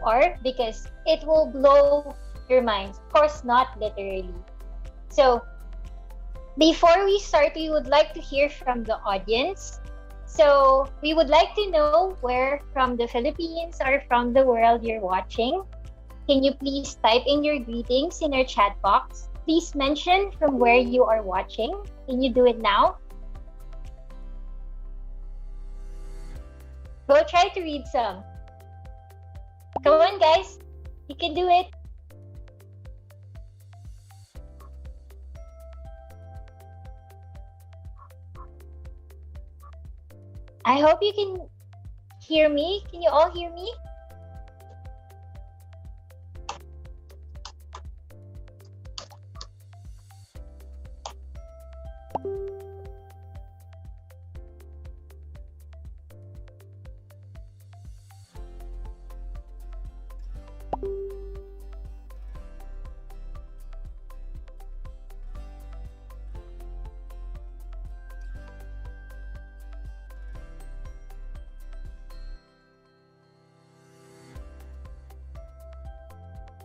are, because it will blow your minds. Of course, not literally. So, before we start, we would like to hear from the audience. So, we would like to know where from the Philippines or from the world you're watching. Can you please type in your greetings in our chat box? Please mention from where you are watching. Can you do it now? Go try to read some. Come on, guys. You can do it. I hope you can hear me. Can you all hear me?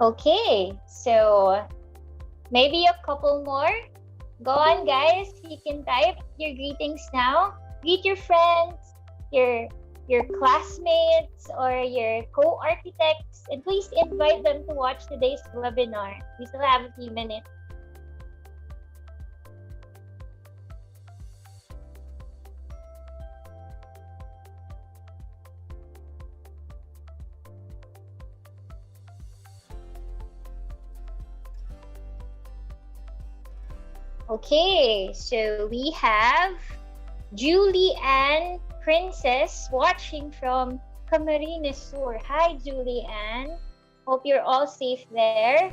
Okay, so maybe a couple more. Go on, guys. You can type your greetings now. Greet your friends, your classmates, or your co-architects, and please invite them to watch today's webinar. We still have a few minutes. Okay, so we have Julie Ann Princess watching from Camarines Sur. Hi, Julie Ann. Hope you're all safe there.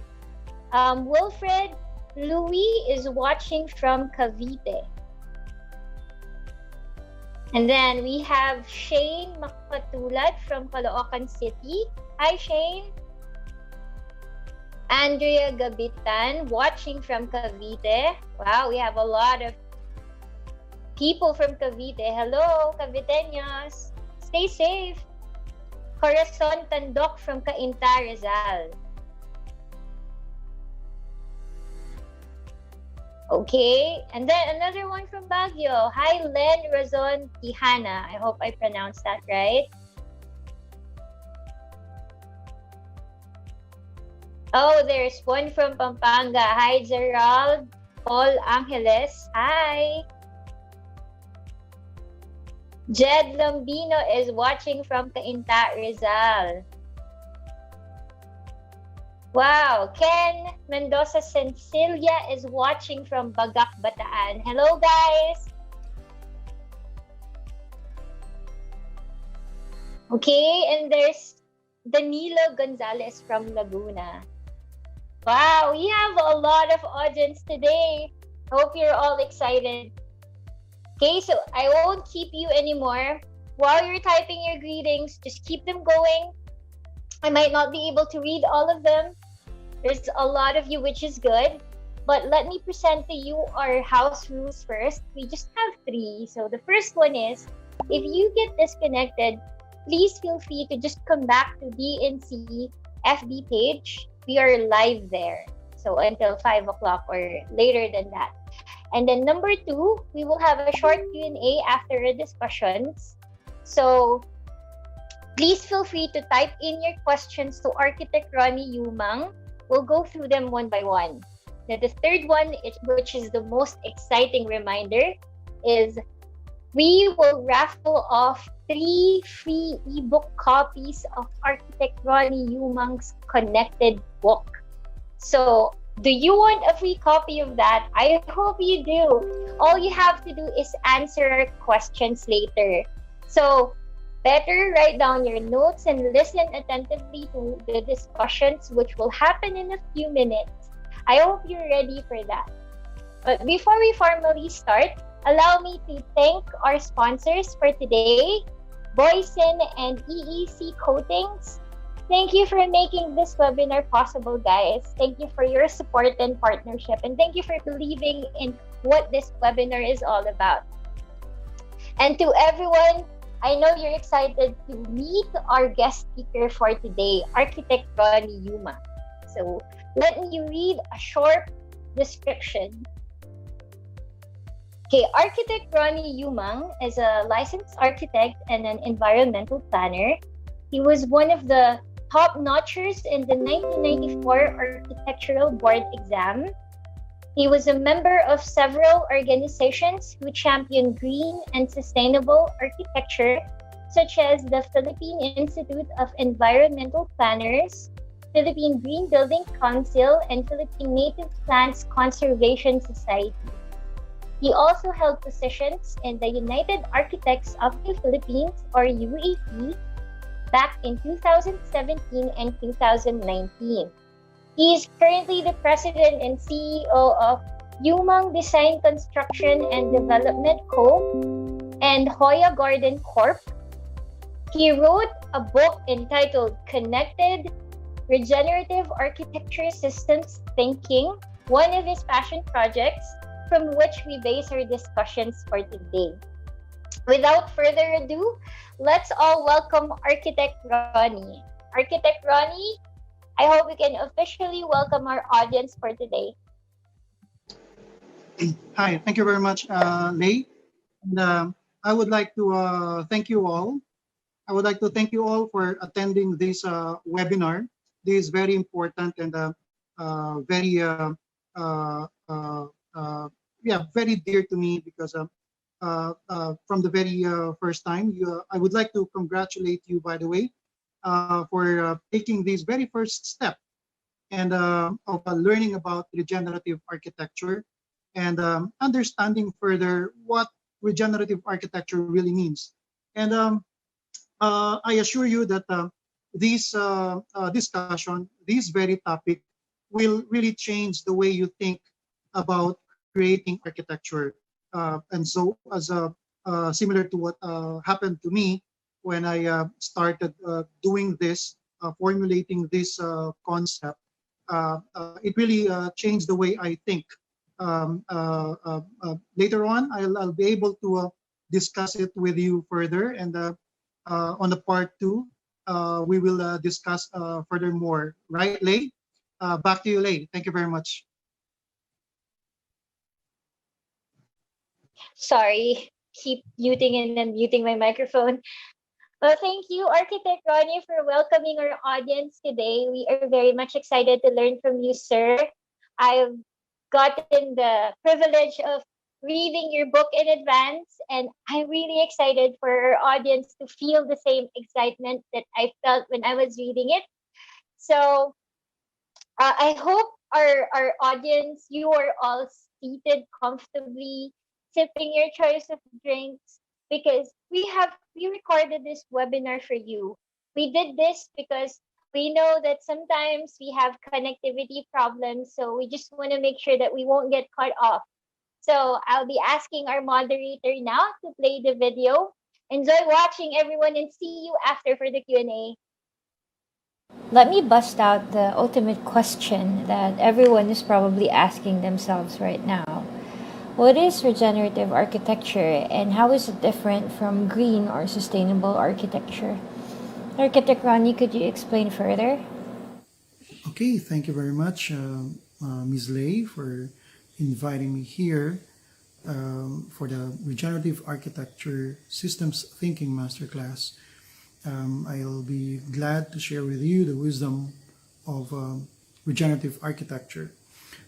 Wilfred Louis is watching from Cavite. And then we have Shane Makpatulad from Caloocan City. Hi, Shane. Andrea Gabitan watching from Cavite. Wow, we have a lot of people from Cavite. Hello, Caviteños. Stay safe. Corazon Tandok from Cainta, Rizal. Okay, and then another one from Baguio. Hi, Len Razon Tihana. I hope I pronounced that right. Oh, there's one from Pampanga. Hi, Gerald Paul Angeles. Hi. Jed Lambino is watching from Cainta, Rizal. Wow, Ken Mendoza Cecilia is watching from Bagak, Bataan. Hello, guys. Okay, and there's Danilo Gonzalez from Laguna. Wow, we have a lot of audience today. Hope you're all excited. Okay, so I won't keep you anymore. While you're typing your greetings, just keep them going. I might not be able to read all of them. There's a lot of you, which is good. But let me present to you our house rules first. We just have 3. So the first one is, if you get disconnected, please feel free to just come back to D+C FB page. We are live there. So until 5 o'clock or later than that. And then number 2, we will have a short Q&A after the discussions. So please feel free to type in your questions to Architect Ronnie Yumang. We'll go through them one by one. Now, the third one, which is the most exciting reminder, is we will raffle off 3 free ebook copies of Architect Ronnie Yumang's Connected book. So, do you want a free copy of that? I hope you do. All you have to do is answer our questions later. So, better write down your notes and listen attentively to the discussions, which will happen in a few minutes. I hope you're ready for that. But before we formally start, allow me to thank our sponsors for today, Boysen and EEC Coatings. Thank you for making this webinar possible, guys. Thank you for your support and partnership, and thank you for believing in what this webinar is all about. And to everyone, I know you're excited to meet our guest speaker for today, Architect Ronnie Yumang. So let me read a short description. Okay, Architect Ronnie Yumang is a licensed architect and an environmental planner. He was one of the top-notchers in the 1994 Architectural Board exam. He was a member of several organizations who champion green and sustainable architecture, such as the Philippine Institute of Environmental Planners, Philippine Green Building Council, and Philippine Native Plants Conservation Society. He also held positions in the United Architects of the Philippines, or UAP, back in 2017 and 2019. He is currently the president and CEO of Yumang Design Construction and Development Co. and Hoya Garden Corp. He wrote a book entitled Connected Regenerative Architecture Systems Thinking, one of his passion projects from which we base our discussions for today. Without further ado, let's all welcome Architect Ronnie. Architect Ronnie, I hope we can officially welcome our audience for today. Hi, thank you very much, Lei. And I would like to thank you all. I would like to thank you all for attending this webinar. This is very important and very, very dear to me because from the very first time, I would like to congratulate you, by the way, for taking this very first step and of learning about regenerative architecture. and understanding further what regenerative architecture really means. And I assure you that this discussion, this very topic, will really change the way you think about creating architecture. And so, as similar to what happened to me when I started doing this, formulating this concept, it really changed the way I think. Later on, I'll be able to discuss it with you further, and on the part two, we will discuss furthermore. Right, Lei? Back to you, Lei. Thank you very much. Sorry, keep muting and unmuting my microphone. Well, thank you, Architect Ronnie, for welcoming our audience today. We are very much excited to learn from you, sir. I've gotten the privilege of reading your book in advance, and I'm really excited for our audience to feel the same excitement that I felt when I was reading it. So I hope our audience, you are all seated comfortably, sipping your choice of drinks, because we recorded this webinar for you. We did this because we know that sometimes we have connectivity problems, so we just want to make sure that we won't get cut off. So I'll be asking our moderator now to play the video. Enjoy watching, everyone, and see you after for the Q&A. Let me bust out the ultimate question that everyone is probably asking themselves right now. What is regenerative architecture, and how is it different from green or sustainable architecture? Architect Ronnie, could you explain further? Okay, thank you very much, Ms. Lei, for inviting me here for the Regenerative Architecture Systems Thinking Masterclass. I'll be glad to share with you the wisdom of regenerative architecture.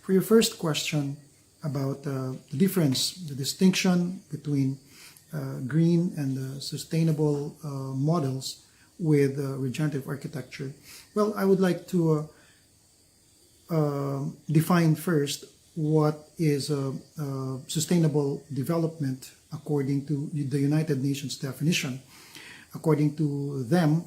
For your first question about the difference, the distinction between green and sustainable models with regenerative architecture, well, I would like to define first what is sustainable development according to the United Nations definition. According to them,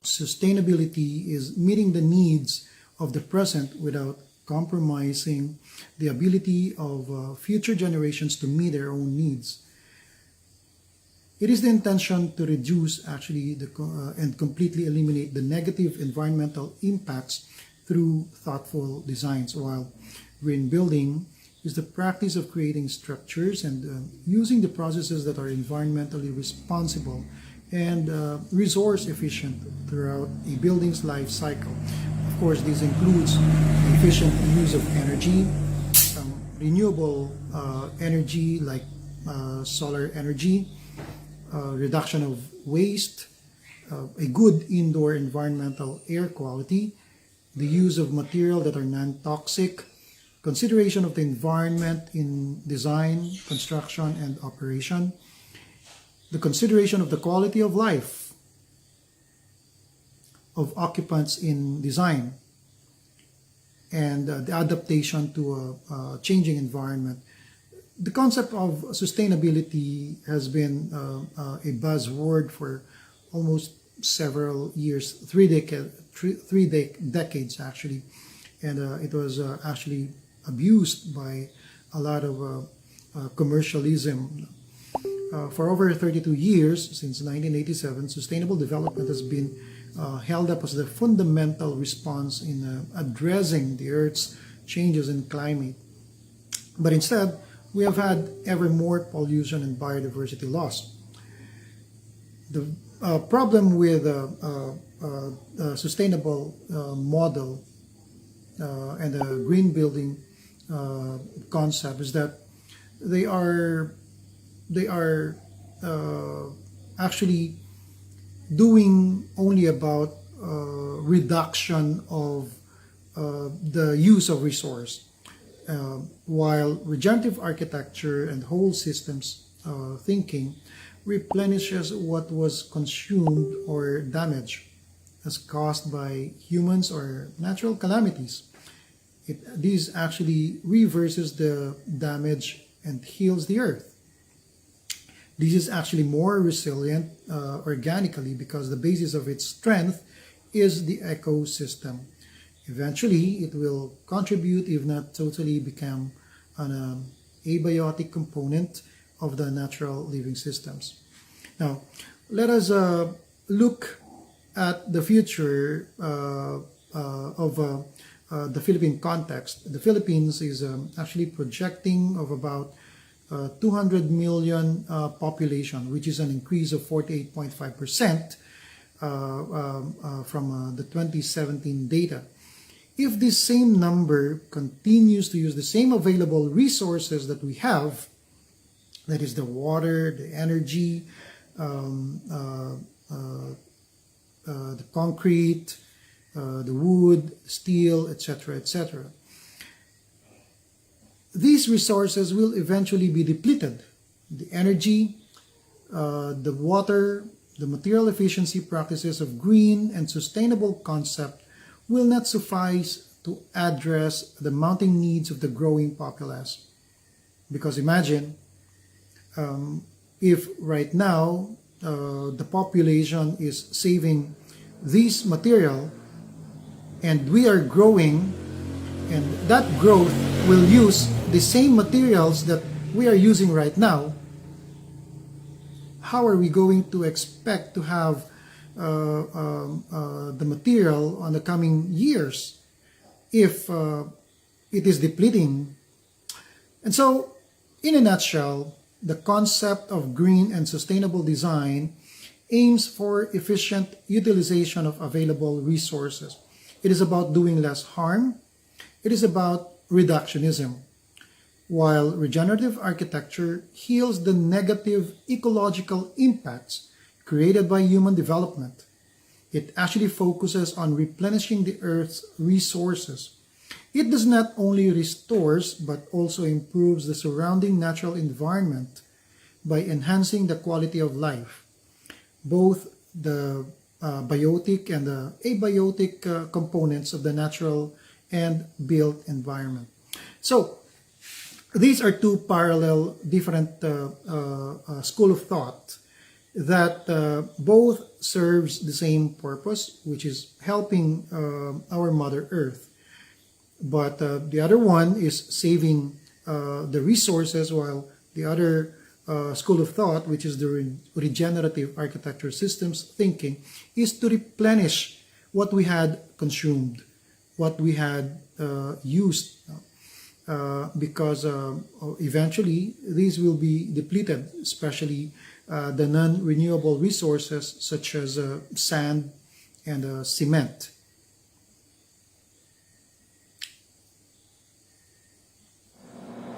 sustainability is meeting the needs of the present without compromising the ability of future generations to meet their own needs. It is the intention to reduce and completely eliminate the negative environmental impacts through thoughtful designs, while green building is the practice of creating structures and using the processes that are environmentally responsible and resource efficient throughout a building's life cycle. Of course, this includes efficient use of energy, renewable energy like solar energy, reduction of waste, a good indoor environmental air quality, the use of material that are non-toxic, consideration of the environment in design, construction, and operation, the consideration of the quality of life of occupants in design, and the adaptation to a changing environment. The concept of sustainability has been a buzzword for almost several years, three decades actually, and it was actually abused by a lot of commercialism. For over 32 years, since 1987, sustainable development has been held up as the fundamental response in addressing the Earth's changes in climate. But instead, we have had ever more pollution and biodiversity loss. The problem with a sustainable model and a green building concept is that they are actually doing only about reduction of the use of resource, while regenerative architecture and whole systems thinking replenishes what was consumed or damaged as caused by humans or natural calamities. This actually reverses the damage and heals the earth. This is actually more resilient organically because the basis of its strength is the ecosystem. Eventually, it will contribute, if not totally become, an abiotic component of the natural living systems. Now, let us look at the future of the Philippine context. The Philippines is actually projecting of about 200 million population, which is an increase of 48.5% from the 2017 data. If this same number continues to use the same available resources that we have, that is the water, the energy, the concrete, the wood, steel, etc., etc., these resources will eventually be depleted. The energy, the water, the material efficiency practices of green and sustainable concept will not suffice to address the mounting needs of the growing populace. Because imagine if right now the population is saving this material and we are growing, and that growth will use the same materials that we are using right now, how are we going to expect to have the material on the coming years if it is depleting? And so, in a nutshell, the concept of green and sustainable design aims for efficient utilization of available resources. It is about doing less harm. It is about reductionism. While regenerative architecture heals the negative ecological impacts created by human development, it actually focuses on replenishing the Earth's resources. It does not only restores but also improves the surrounding natural environment by enhancing the quality of life, both the biotic and the abiotic components of the natural and built environment. So these are two parallel different school of thought that both serves the same purpose, which is helping our Mother Earth. But the other one is saving the resources, while the other school of thought, which is the regenerative architecture systems thinking, is to replenish what we had consumed, what we had used, because eventually these will be depleted, especially the non-renewable resources such as sand and cement.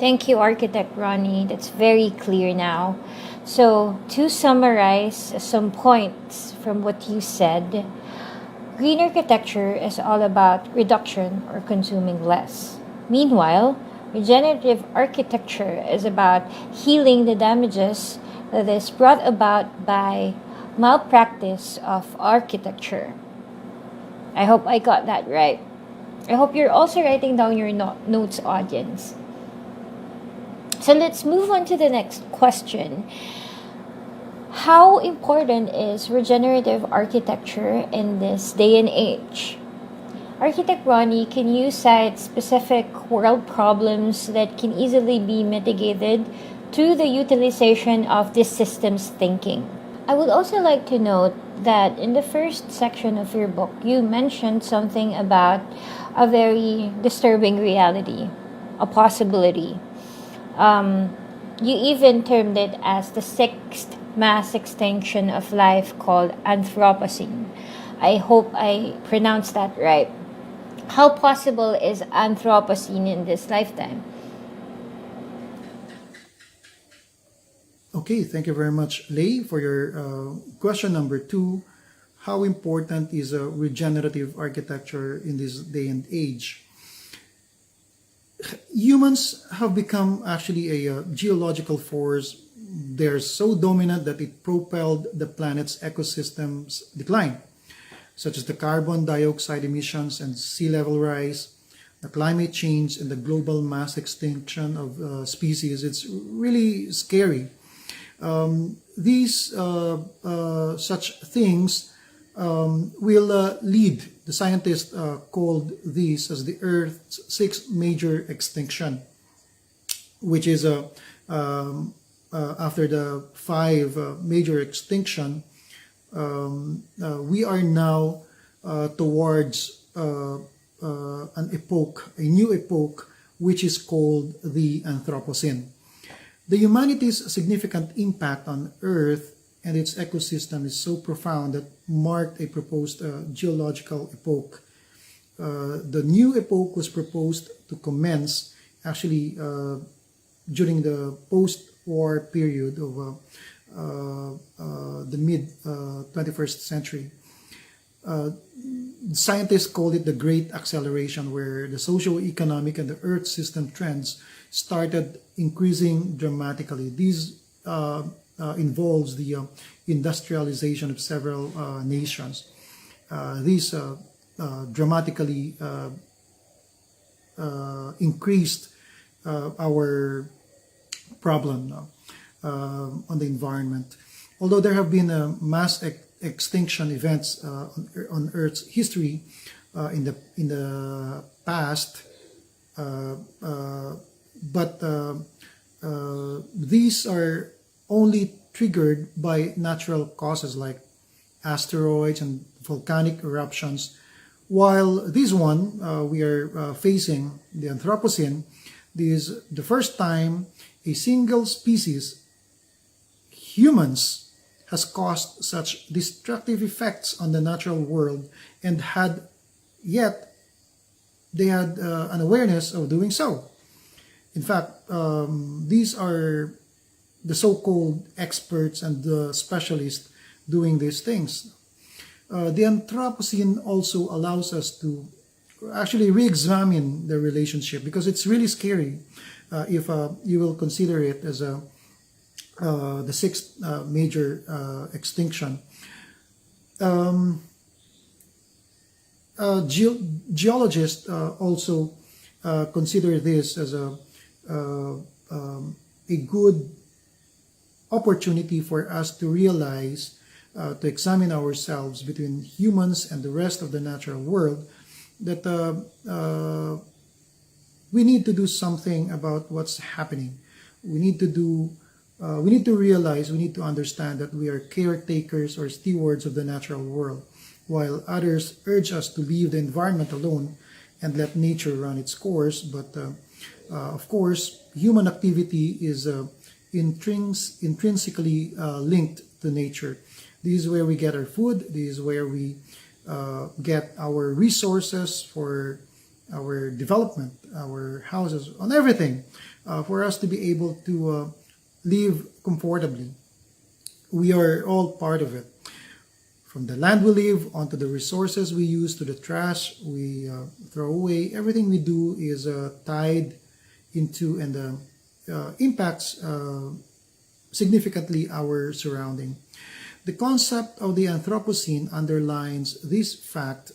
Thank you, Architect Ronnie. That's very clear now. So, to summarize some points from what you said, green architecture is all about reduction or consuming less. Meanwhile, regenerative architecture is about healing the damages that is brought about by malpractice of architecture. I hope I got that right. I hope you're also writing down your notes, audience. So let's move on to the next question. How important is regenerative architecture in this day and age? Architect Ronnie, can you cite specific world problems that can easily be mitigated through the utilization of this systems thinking? I would also like to note that in the first section of your book, you mentioned something about a very disturbing reality, a possibility. You even termed it as the sixth mass extinction of life called Anthropocene. I hope I pronounced that right. How possible is Anthropocene in this lifetime? Okay, thank you very much, Lei, for your question number 2. How important is a regenerative architecture in this day and age? Humans have become actually a geological force. They're so dominant that it propelled the planet's ecosystem's decline, such as the carbon dioxide emissions and sea level rise, the climate change and the global mass extinction of species, it's really scary. These such things will lead, the scientists called these as the Earth's sixth major extinction, which is after the five major extinction, we are now towards an epoch, a new epoch, which is called the Anthropocene. The humanity's significant impact on Earth and its ecosystem is so profound that marked a proposed geological epoch. The new epoch was proposed to commence actually during the post-war period of the mid-21st century. Scientists called it the Great Acceleration, where the socio-economic and the Earth system trends started increasing dramatically. These involves the industrialization of several nations. These dramatically increased our problem on the environment. Although there have been mass extinction events on Earth's history in the past, but these are only triggered by natural causes like asteroids and volcanic eruptions, while this one we are facing, the Anthropocene, this is the first time a single species, humans, has caused such destructive effects on the natural world, and yet they had an awareness of doing so. In fact, these are the so-called experts and the specialists doing these things. The Anthropocene also allows us to actually re-examine the relationship, because it's really scary if you will consider it as the sixth major extinction. Geologists also consider this as a good opportunity for us to realize, to examine ourselves between humans and the rest of the natural world, that we need to do something about what's happening. We need to realize, we need to understand that we are caretakers or stewards of the natural world, while others urge us to leave the environment alone and let nature run its course. But of course, human activity is intrinsically linked to nature. This is where we get our food. This is where we get our resources for our development, our houses, on everything, for us to be able to live comfortably. We are all part of it. From the land we live, onto the resources we use, to the trash we throw away, everything we do is tied into and impacts significantly our surrounding. The concept of the Anthropocene underlines this fact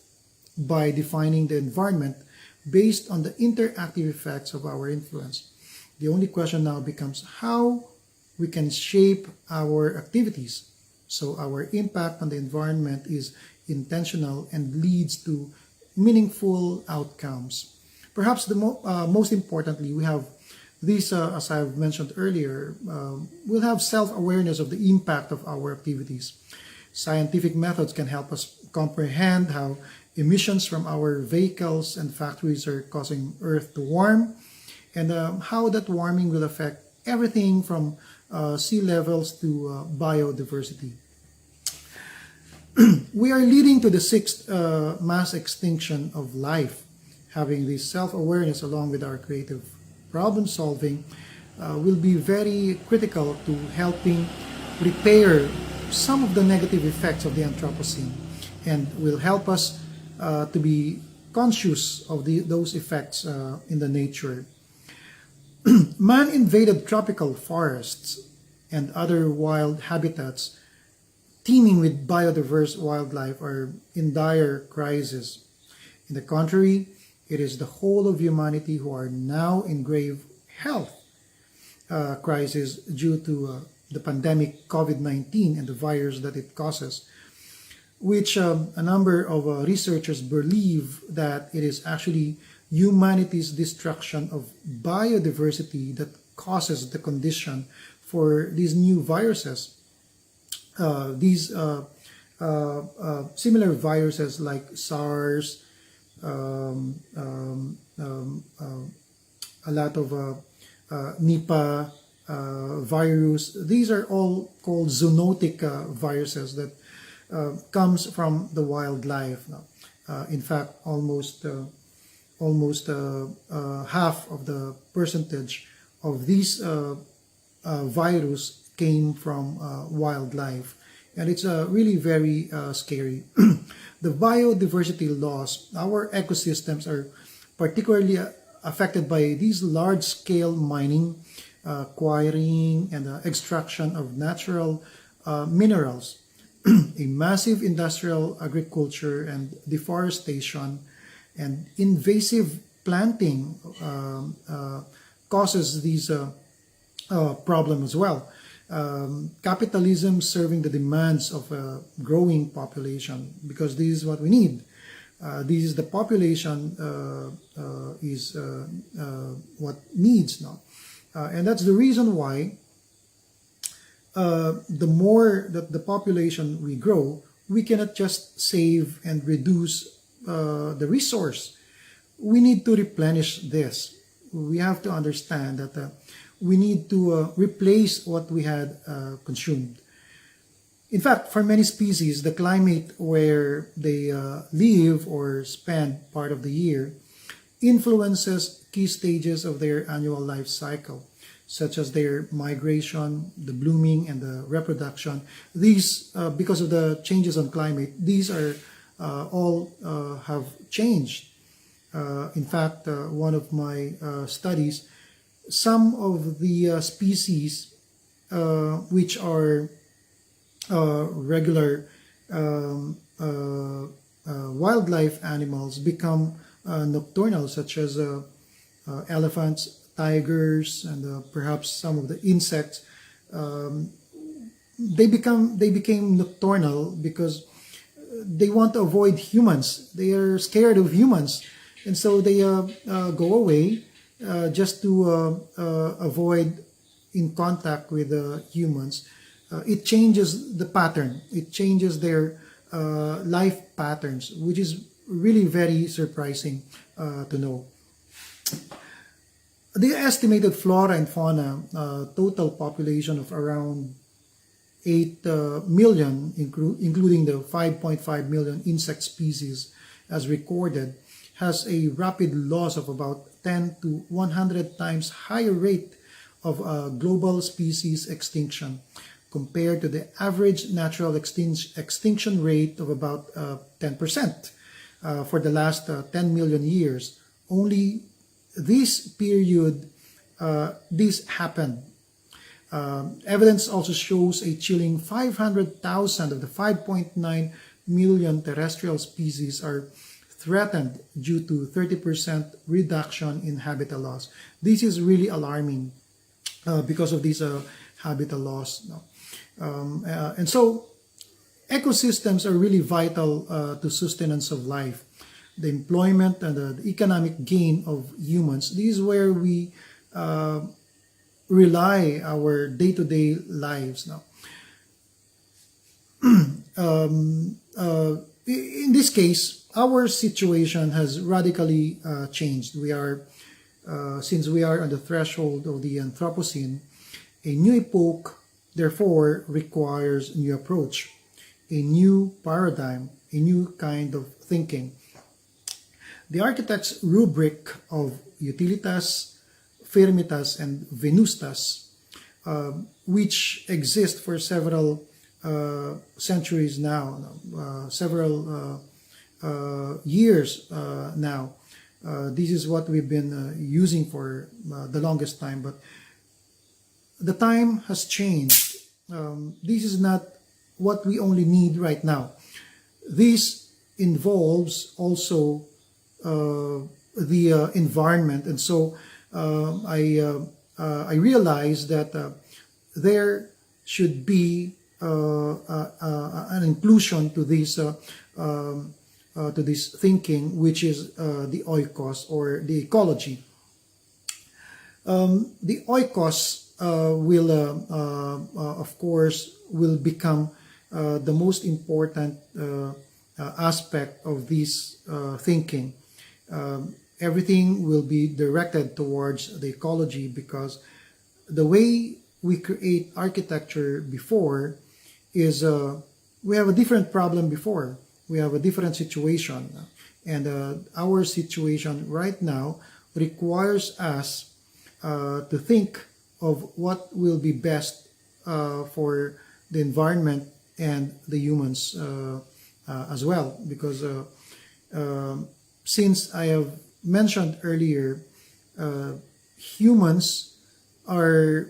by defining the environment based on the interactive effects of our influence. The only question now becomes how we can shape our activities so our impact on the environment is intentional and leads to meaningful outcomes. Perhaps the most importantly, we have this, as I've mentioned earlier, we'll have self-awareness of the impact of our activities. Scientific methods can help us comprehend how emissions from our vehicles and factories are causing Earth to warm, and how that warming will affect everything from sea levels to biodiversity. We are leading to the sixth mass extinction of life. Having this self-awareness along with our creative problem solving will be very critical to helping repair some of the negative effects of the Anthropocene, and will help us to be conscious of those effects in the nature. Man invaded tropical forests and other wild habitats teeming with biodiverse wildlife are in dire crisis. On the contrary, It is the whole of humanity who are now in grave health crisis due to the pandemic COVID-19 and the virus that it causes, which a number of researchers believe that it is actually humanity's destruction of biodiversity that causes the condition for these new viruses. These similar viruses like SARS, a lot of Nipah virus. These are all called zoonotic viruses that comes from the wildlife. In fact, almost half of the percentage of these virus came from wildlife, and it's really very scary. The biodiversity loss, our ecosystems are particularly affected by these large-scale mining, quarrying, and extraction of natural minerals. A massive industrial agriculture and deforestation and invasive planting causes these problems as well. Capitalism serving the demands of a growing population, because this is what we need. This is the population is what needs now, and that's the reason why the more that the population we grow, we cannot just save and reduce the resource. We need to replenish this. We have to understand that we need to replace what we had consumed. In fact, for many species, the climate where they live or spend part of the year influences key stages of their annual life cycle, such as their migration, the blooming, and the reproduction. These, because of the changes on climate, these are all have changed. In fact, one of my studies, some of the species which are regular wildlife animals become nocturnal, such as elephants, tigers, and perhaps some of the insects. They became nocturnal because they want to avoid humans. They are scared of humans, and so they go away just to avoid in contact with humans. It changes the pattern. It changes their life patterns, which is really very surprising to know. The estimated flora and fauna total population of around 8 million, including the 5.5 million insect species as recorded, has a rapid loss of about 10 to 100 times higher rate of global species extinction compared to the average natural extinction rate of about 10% for the last 10 million years. Only this period, this happened. Evidence also shows a chilling 500,000 of the 5.9 million terrestrial species are threatened due to 30% reduction in habitat loss. This is really alarming because of this habitat loss. And so ecosystems are really vital to sustenance of life, the employment and the economic gain of humans. This is where we rely our day-to-day lives now. In this case, our situation has radically changed. We are, since we are on the threshold of the Anthropocene, a new epoch therefore requires a new approach, a new paradigm, a new kind of thinking. The architect's rubric of utilitas, firmitas, and venustas, which exist for several centuries now, several years now. This is what we've been using for the longest time, but the time has changed. This is not what we only need right now. This involves also the environment. And so I realized that there should be an inclusion to this thinking, which is the oikos, or the ecology. The oikos will, of course, will become the most important aspect of this thinking. Everything will be directed towards the ecology, because the way we create architecture before is we have a different problem before. We have a different situation. And our situation right now requires us to think of what will be best for the environment and the humans as well. Because since I have mentioned earlier, humans are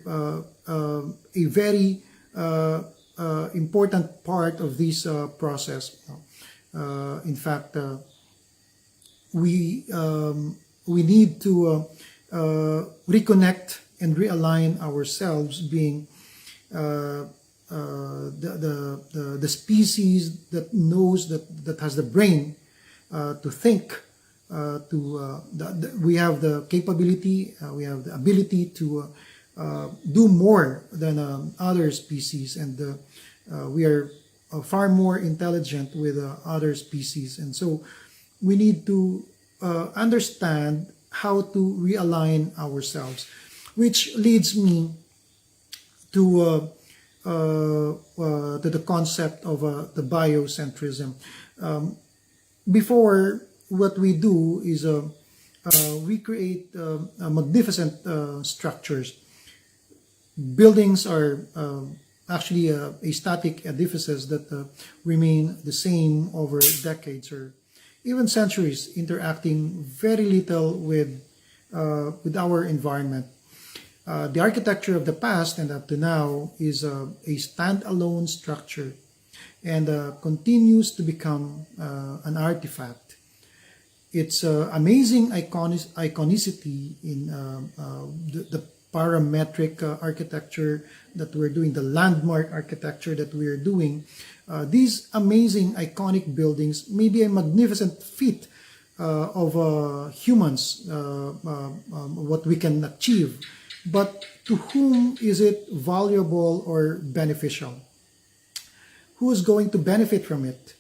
a very important part of this process. In fact, we need to reconnect and realign ourselves, being the species that knows, that has the brain to think. We have the capability, we have the ability to do more than other species, and we are far more intelligent with other species. And so we need to understand how to realign ourselves, which leads me to the concept of the biocentrism. Before, what we do is we create magnificent structures. Buildings are actually a static edifices that remain the same over decades or even centuries, interacting very little with our environment. The architecture of the past and up to now is a standalone structure, and continues to become an artifact. Its amazing iconicity in the parametric architecture that we're doing, the landmark architecture that we're doing. These amazing iconic buildings may be a magnificent feat of humans, what we can achieve, but to whom is it valuable or beneficial? Who is going to benefit from it?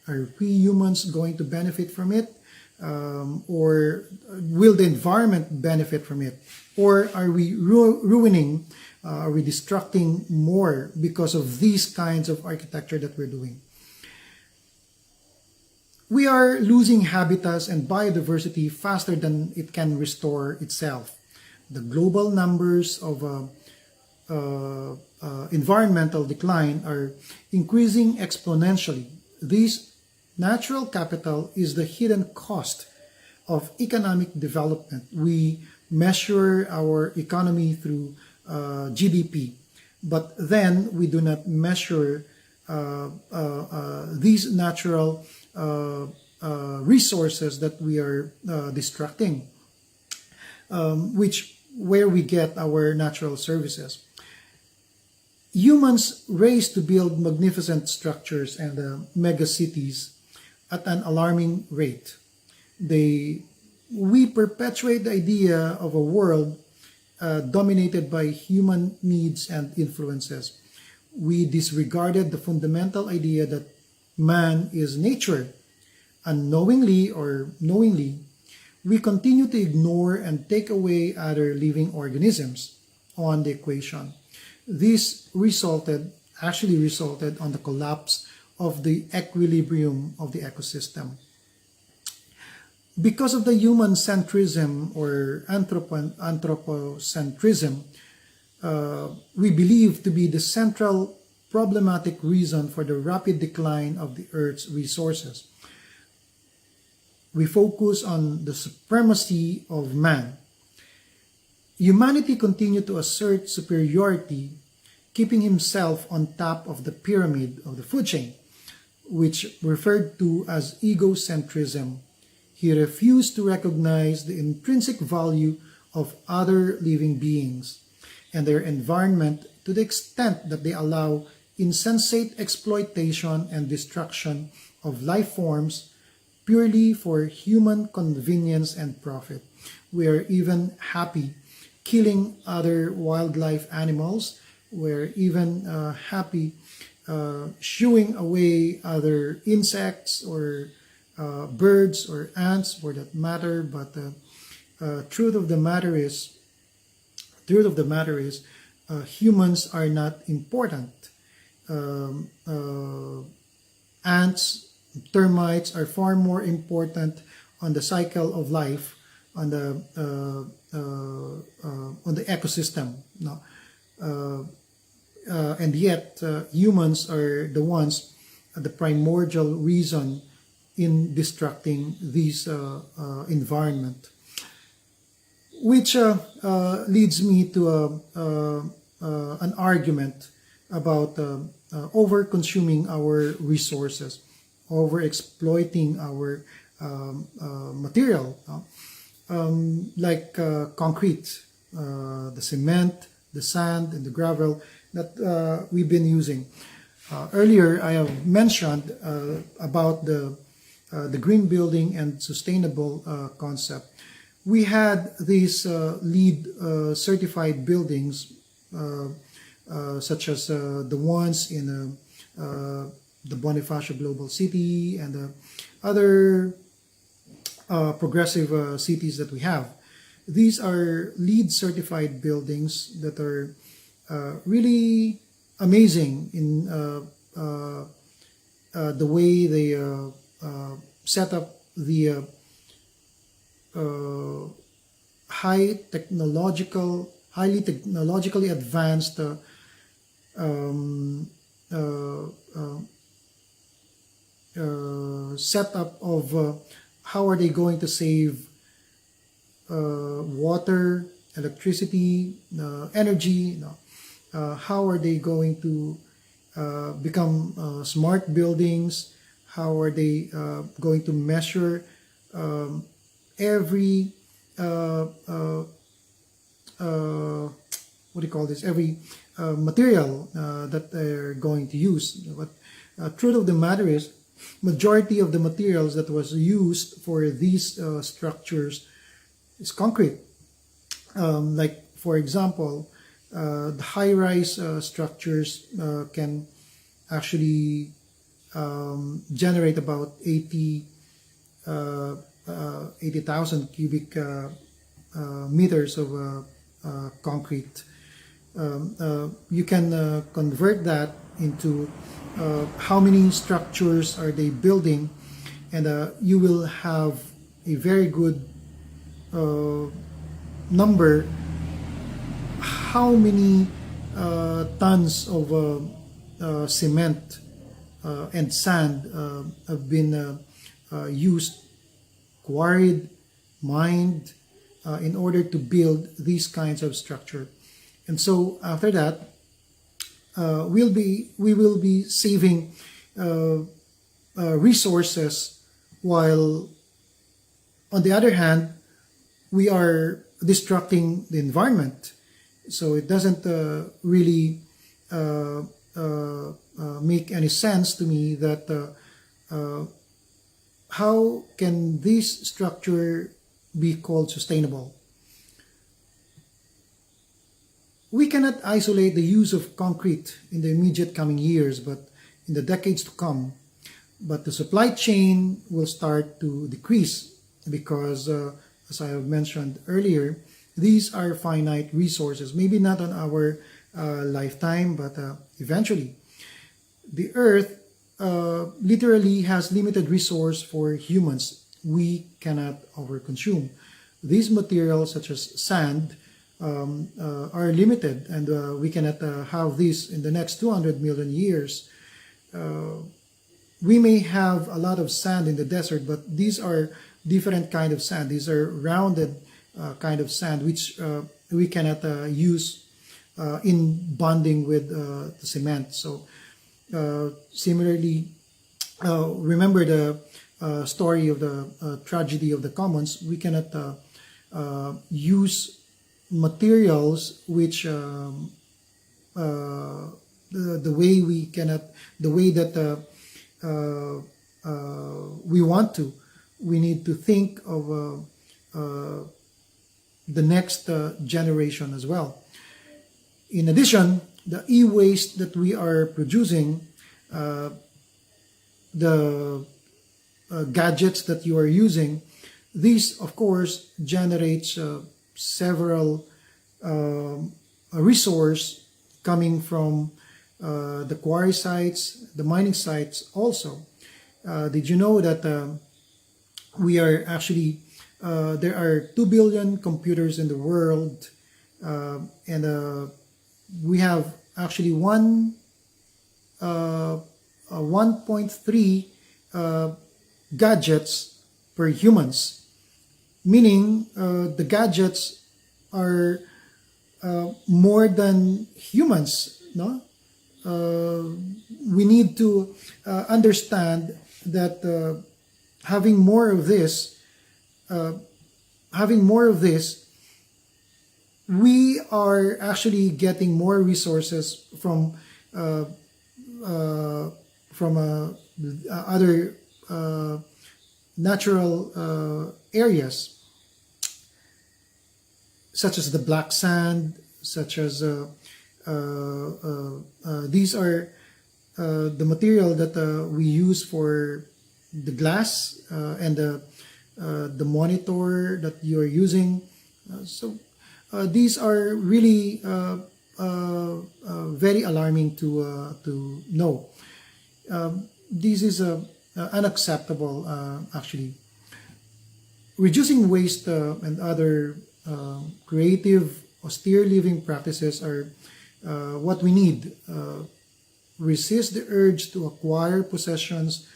Are we humans going to benefit from it? Or will the environment benefit from it? Or are we ruining, are we destructing more because of these kinds of architecture that we're doing? We are losing habitats and biodiversity faster than it can restore itself. The global numbers of environmental decline are increasing exponentially. This natural capital is the hidden cost of economic development. We measure our economy through GDP, but then we do not measure these natural resources that we are destructing, where we get our natural services. Humans race to build magnificent structures and mega cities at an alarming rate. We perpetuate the idea of a world dominated by human needs and influences. We disregarded the fundamental idea that man is nature. Unknowingly or knowingly, we continue to ignore and take away other living organisms on the equation. This actually resulted on the collapse of the equilibrium of the ecosystem. Because of the human centrism or anthropocentrism, we believe to be the central problematic reason for the rapid decline of the Earth's resources. We focus on the supremacy of man. Humanity continued to assert superiority, keeping himself on top of the pyramid of the food chain, which referred to as egocentrism. He refused to recognize the intrinsic value of other living beings and their environment to the extent that they allow insensate exploitation and destruction of life forms purely for human convenience and profit. We are even happy killing other wildlife animals. We're even happy shooing away other insects or birds or ants for that matter. But truth of the matter is, humans are not important. Ants, termites are far more important on the cycle of life, on the ecosystem. No? And yet, humans are the ones, the primordial reason in destructing this environment. Which leads me to an argument about over-consuming our resources, over-exploiting our material, like concrete, the cement, the sand, and the gravel that we've been using. Earlier, I have mentioned about the green building and sustainable concept. We had these LEED certified buildings, such as the ones in the Bonifacio Global City and other progressive cities that we have. These are LEED certified buildings that are really amazing in the way they set up the highly technologically advanced setup of how are they going to save water, electricity, energy. How are they going to become smart buildings? How are they going to measure every what do you call this? Every material that they're going to use. But truth of the matter is, majority of the materials that was used for these structures is concrete. Like for example, the high-rise structures can actually generate about 80,000 cubic meters of concrete. You can convert that into how many structures are they building, and you will have a very good number how many tons of cement and sand have been used, quarried, mined in order to build these kinds of structure. And so after that, we will be saving resources, while on the other hand, we are destructing the environment. So it doesn't really make any sense to me that how can this structure be called sustainable? We cannot isolate the use of concrete in the immediate coming years, but in the decades to come. But the supply chain will start to decrease because, as I have mentioned earlier, these are finite resources. Maybe not on our lifetime, but eventually. The earth literally has limited resource for humans. We cannot overconsume. These materials, such as sand, are limited, and we cannot have this in the next 200 million years. We may have a lot of sand in the desert, but these are different kind of sand. These are rounded kind of sand, which we cannot use in bonding with the cement. So similarly, remember the story of the tragedy of the commons, we cannot use materials which the way we cannot, the way that we want to. We need to think of the next generation as well. In addition, the e-waste that we are producing, the gadgets that you are using, these of course generates several resource coming from the quarry sites, the mining sites also. Did you know that we are actually, there are 2 billion computers in the world, and we have actually 1.3 gadgets per humans, meaning the gadgets are more than humans, no? We need to understand that having more of this, we are actually getting more resources from other natural areas, such as the black sand, such as these are the material that we use for the glass and the monitor that you are using. So these are really very alarming to know. This is unacceptable, actually. Reducing waste and other creative, austere living practices are what we need. Resist the urge to acquire possessions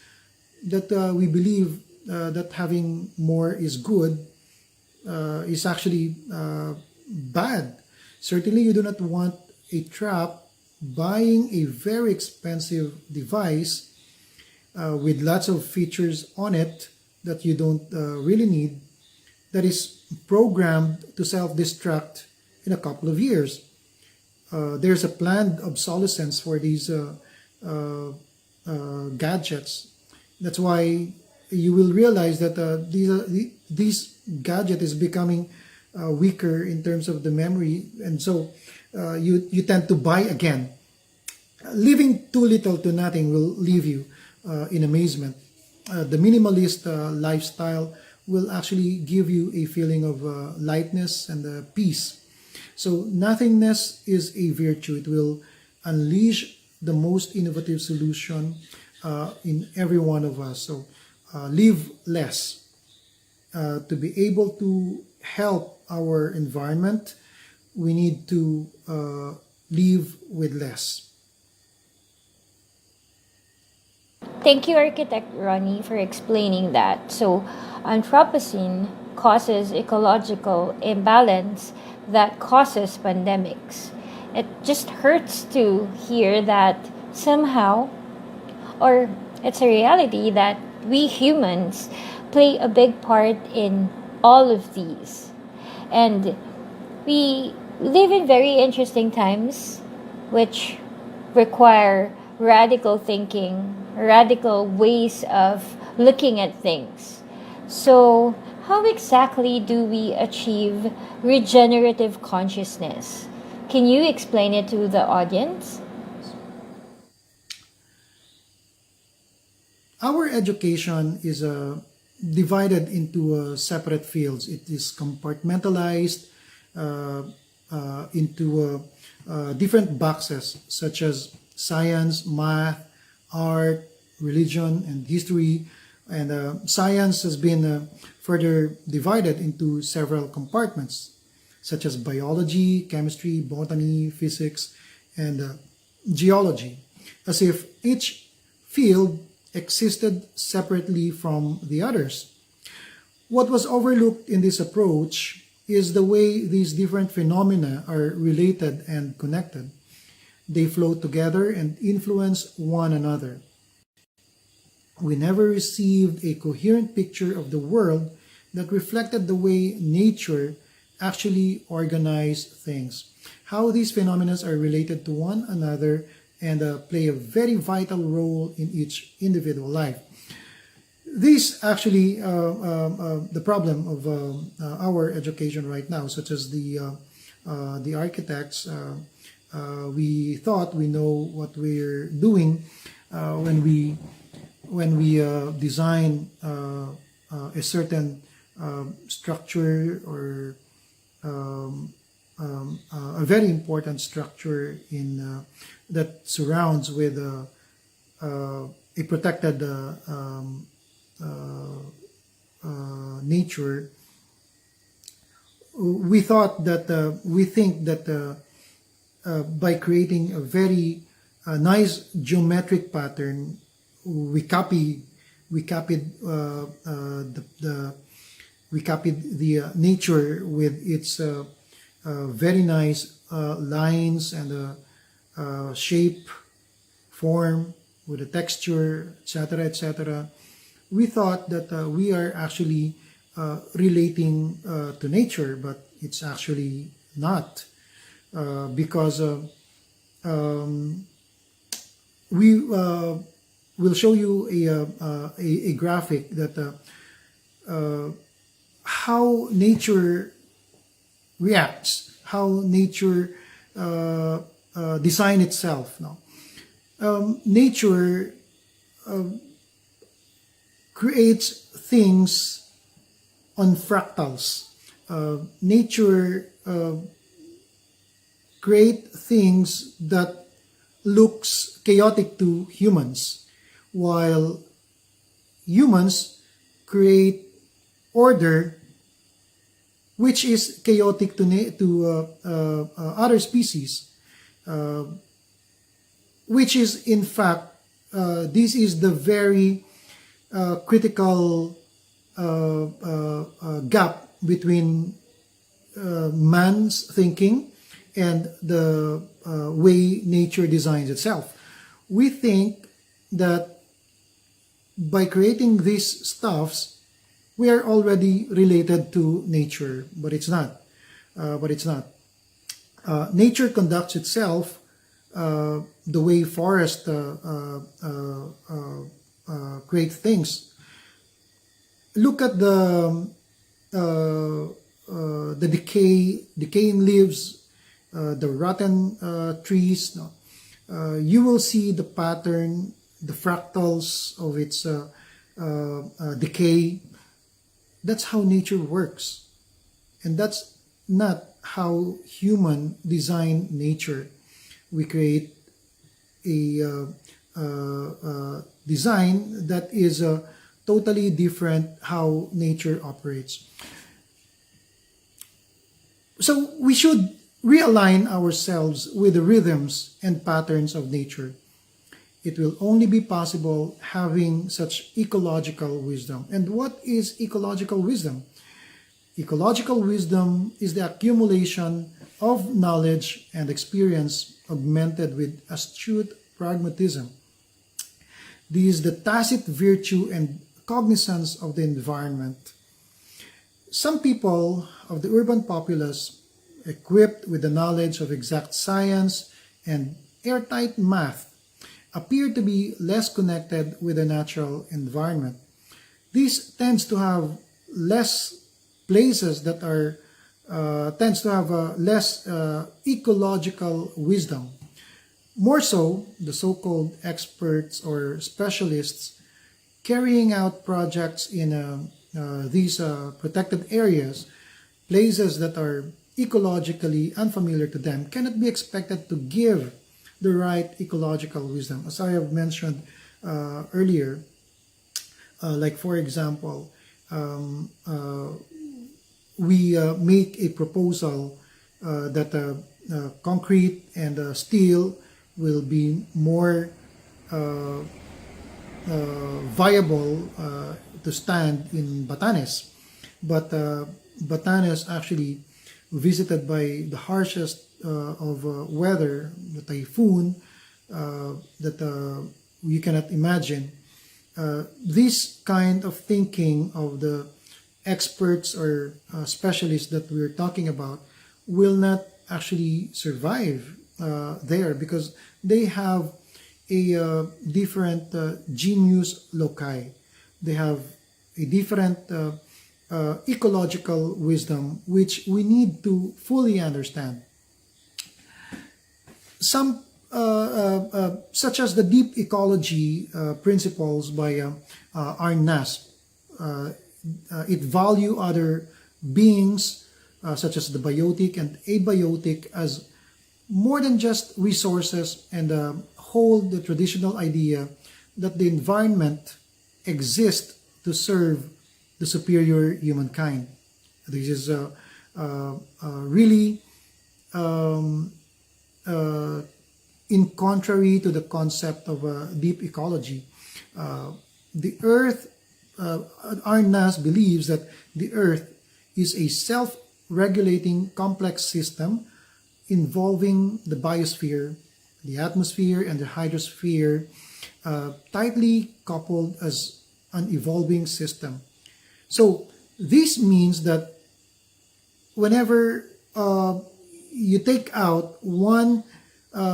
that we believe that having more is good is actually bad. Certainly, you do not want a trap buying a very expensive device with lots of features on it that you don't really need, that is programmed to self-destruct in a couple of years. There's a planned obsolescence for these gadgets. That's why you will realize that these gadget is becoming weaker in terms of the memory, and so you tend to buy again. Living too little to nothing will leave you in amazement. The minimalist lifestyle will actually give you a feeling of lightness and peace. So nothingness is a virtue. It will unleash the most innovative solution in every one of us. So live less. To be able to help our environment, we need to live with less. Thank you, Architect Ronnie, for explaining that. So, Anthropocene causes ecological imbalance that causes pandemics. It just hurts to hear that somehow, or it's a reality that we humans play a big part in all of these. And we live in very interesting times which require radical thinking, radical ways of looking at things. So, how exactly do we achieve regenerative consciousness? Can you explain it to the audience? Our education is divided into separate fields. It is compartmentalized into different boxes, such as science, math, art, religion, and history. And science has been further divided into several compartments, such as biology, chemistry, botany, physics, and geology, as if each field existed separately from the others. What was overlooked in this approach is the way these different phenomena are related and connected. They flow together and influence one another. We never received a coherent picture of the world that reflected the way nature actually organized things, how these phenomena are related to one another and play a very vital role in each individual life. This actually the problem of our education right now, such as the architects. We thought we know what we're doing when we design a certain structure or a very important structure in that surrounds with a protected nature. We thought that we think that by creating a very nice geometric pattern, we copied the nature with its very nice lines and shape, form, with a texture, etc., etc. We thought that we are actually relating to nature, but it's actually not, because we will show you a graphic that how nature reacts, how nature design itself. No, nature creates things on fractals. Nature create things that looks chaotic to humans, while humans create order which is chaotic to other species, which is in fact this is the very critical gap between man's thinking and the way nature designs itself. We think that by creating these stuffs, we are already related to nature, but it's not. Nature conducts itself the way forests create things. Look at the decaying leaves, the rotten trees. No? You will see the pattern, the fractals of its decay. That's how nature works, and that's not how human design nature. We create a design that is totally different how nature operates. So we should realign ourselves with the rhythms and patterns of nature. It will only be possible having such ecological wisdom. And what is ecological wisdom? Ecological wisdom is the accumulation of knowledge and experience augmented with astute pragmatism. This is the tacit virtue and cognizance of the environment. Some people of the urban populace, equipped with the knowledge of exact science and airtight math, appear to be less connected with the natural environment. This tends to have less places that are tends to have less ecological wisdom. More so, the so-called experts or specialists carrying out projects in these protected areas, places that are ecologically unfamiliar to them, cannot be expected to give the right ecological wisdom. As I have mentioned earlier, like for example, we make a proposal that concrete and steel will be more viable to stand in Batanes. But Batanes actually visited by the harshest of weather, the typhoon that you cannot imagine. this kind of thinking of the experts or specialists that we're talking about will not actually survive there, because they have a different genius loci. They have a different ecological wisdom, which we need to fully understand. Some such as the deep ecology principles by Arnas. It value other beings such as the biotic and abiotic as more than just resources, and hold the traditional idea that the environment exists to serve the superior humankind. This is really in contrary to the concept of deep ecology. The Earth, Arnas believes that the Earth is a self-regulating complex system involving the biosphere, the atmosphere, and the hydrosphere, tightly coupled as an evolving system. So this means that whenever you take out one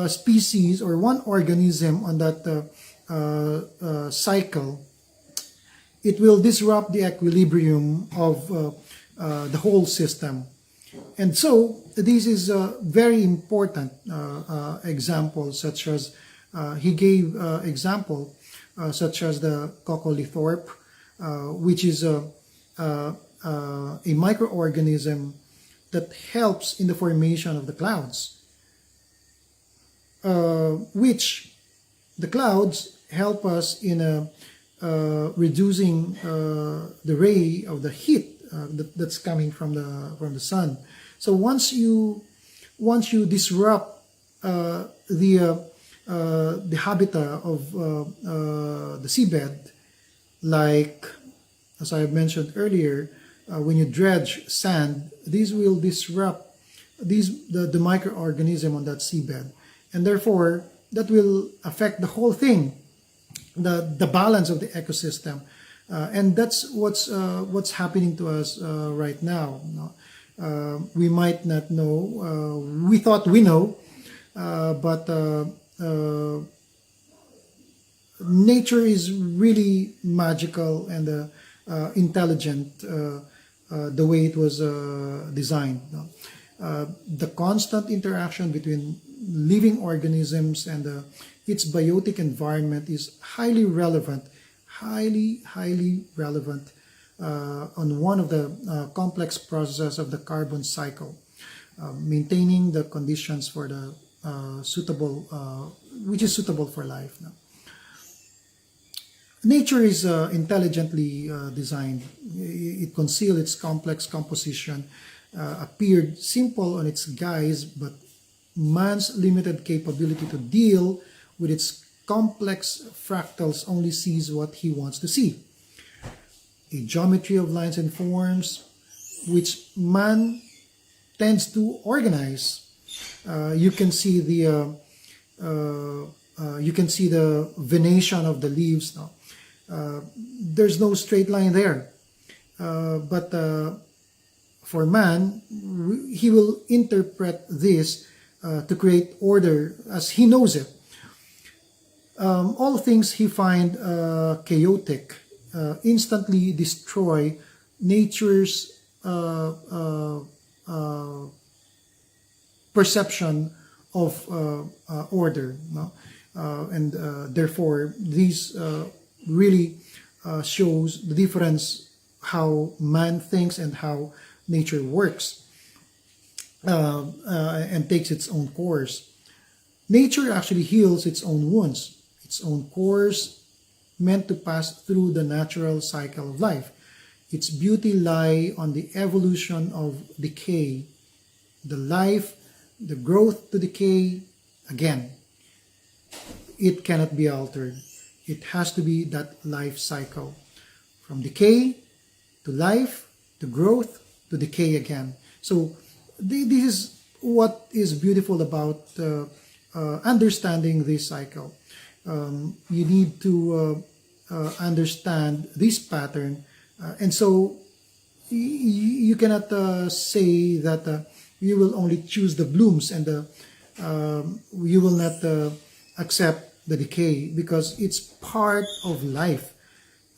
species or one organism on that cycle, it will disrupt the equilibrium of the whole system. And so this is a very important example, such as he gave example such as the coccolithorp, which is a microorganism that helps in the formation of the clouds, which the clouds help us in reducing the ray of the heat that's coming from the sun. So once you disrupt the habitat of the seabed, like as I mentioned earlier, when you dredge sand, these will disrupt the microorganism on that seabed, and therefore that will affect the whole thing, the balance of the ecosystem, and that's what's happening to us right now. We might not know. We thought we know, but nature is really magical and intelligent the way it was designed. The constant interaction between living organisms and its biotic environment is highly relevant, highly relevant on one of the complex processes of the carbon cycle, maintaining the conditions for the which is suitable for life. Nature is intelligently designed. It concealed its complex composition, appeared simple on its guise, but man's limited capability to deal with its complex fractals only sees what he wants to see. A geometry of lines and forms which man tends to organize. You can see the venation of the leaves. There's no straight line there, but for man, he will interpret this to create order as he knows it. All things he find chaotic instantly destroy nature's perception of order, and therefore these really shows the difference how man thinks and how nature works and takes its own course. Nature actually heals its own wounds, its own course meant to pass through the natural cycle of life. Its beauty lie on the evolution of decay, the life, the growth to decay again. It cannot be altered. It has to be that life cycle. From decay to life to growth to decay again. So this is what is beautiful about understanding this cycle. You need to understand this pattern, and so you cannot say that you will only choose the blooms and you will not accept the decay, because it's part of life.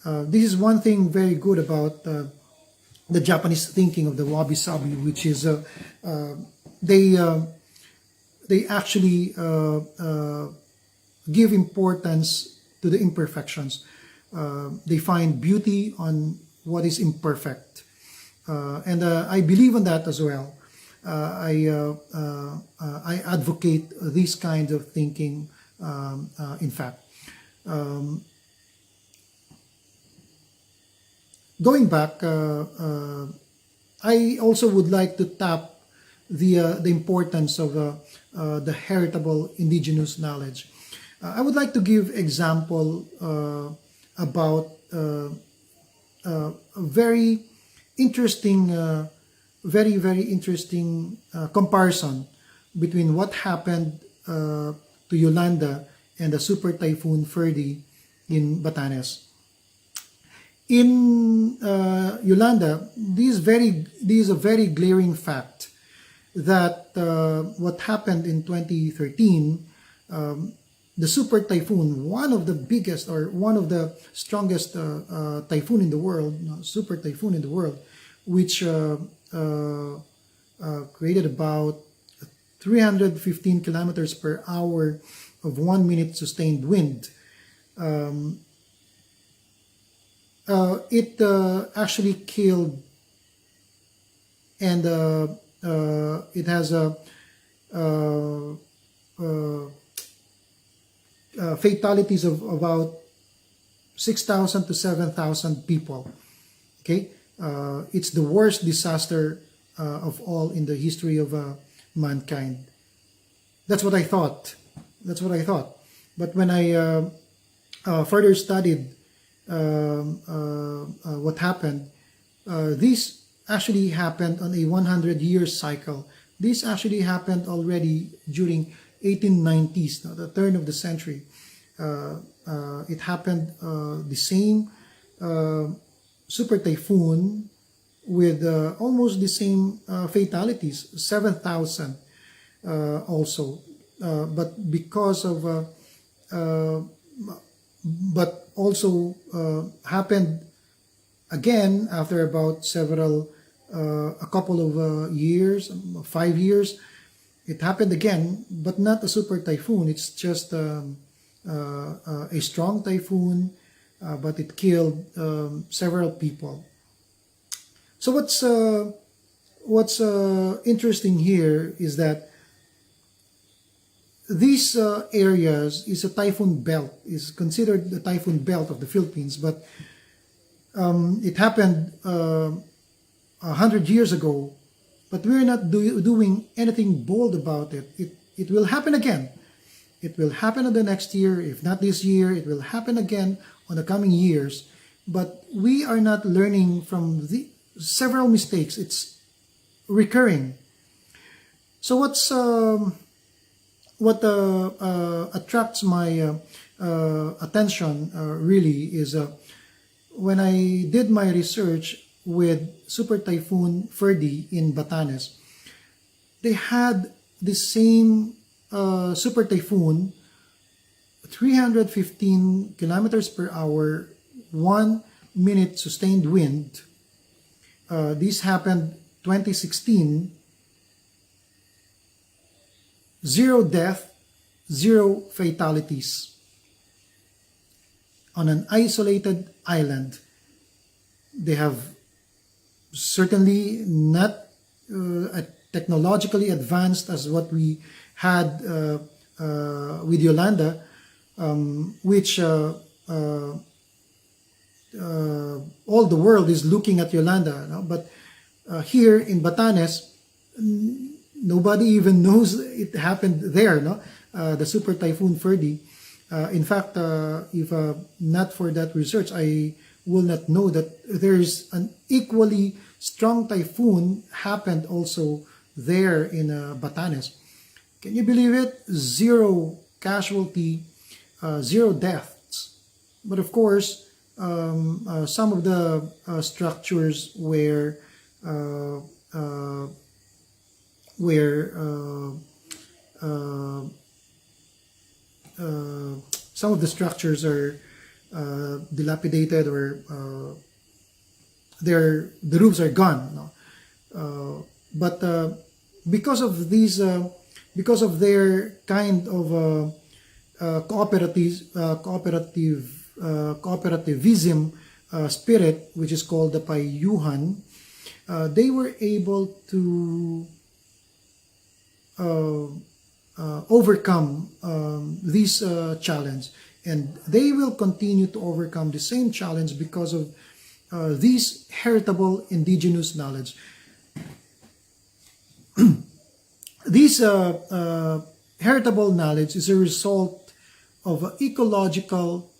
This is one thing very good about the Japanese thinking of the wabi-sabi, which is they actually give importance to the imperfections. They find beauty on what is imperfect, and I believe in that as well. I advocate this kind of thinking. In fact, going back, I also would like to tap the importance of the heritable indigenous knowledge. I would like to give example about a very interesting, very interesting comparison between what happened to Yolanda and the super typhoon Ferdy in Batanes. In Yolanda, this is a very glaring fact that what happened in 2013, the super typhoon, one of the biggest or one of the strongest typhoon in the world, super typhoon in the world, which created about 315 kilometers per hour of 1 minute sustained wind. It actually killed, and it has fatalities of about 6,000 to 7,000 people. Okay, it's the worst disaster of all in the history of mankind. That's what I thought. But when I further studied what happened, this actually happened on a 100-year cycle. This actually happened already during 1890s, the turn of the century. It happened the same super typhoon with almost the same fatalities, 7,000 also. But because of but also happened again after about a couple of years, 5 years. It happened again, but not a super typhoon. It's just a strong typhoon, but it killed several people. So what's interesting here is that these areas is a typhoon belt, is considered the typhoon belt of the Philippines, but it happened 100 years ago, but we're not doing anything bold about it. It will happen again. It will happen in the next year. If not this year, it will happen again on the coming years. But we are not learning from the several mistakes. It's recurring. So what attracts my attention really is when I did my research with Super Typhoon Ferdy in Batanes, they had the same super typhoon, 315 kilometers per hour, 1 minute sustained wind. This happened 2016. 0 death, 0 fatalities on an isolated island. They have certainly not technologically advanced as what we had with Yolanda, which all the world is looking at Yolanda. No? But here in Batanes, nobody even knows it happened there, no? The super typhoon Ferdy. In fact, if not for that research, I will not know that there is an equally strong typhoon happened also there in Batanes. Can you believe it? 0 casualty, 0 deaths. But of course, some of the structures uh, uh, where uh, uh, some of the structures are dilapidated, or the roofs are gone. No? But because of these, because of their kind of cooperativism spirit, which is called the payuhan, they were able to overcome this challenge, and they will continue to overcome the same challenge because of this heritable indigenous knowledge. This heritable knowledge is a result of ecological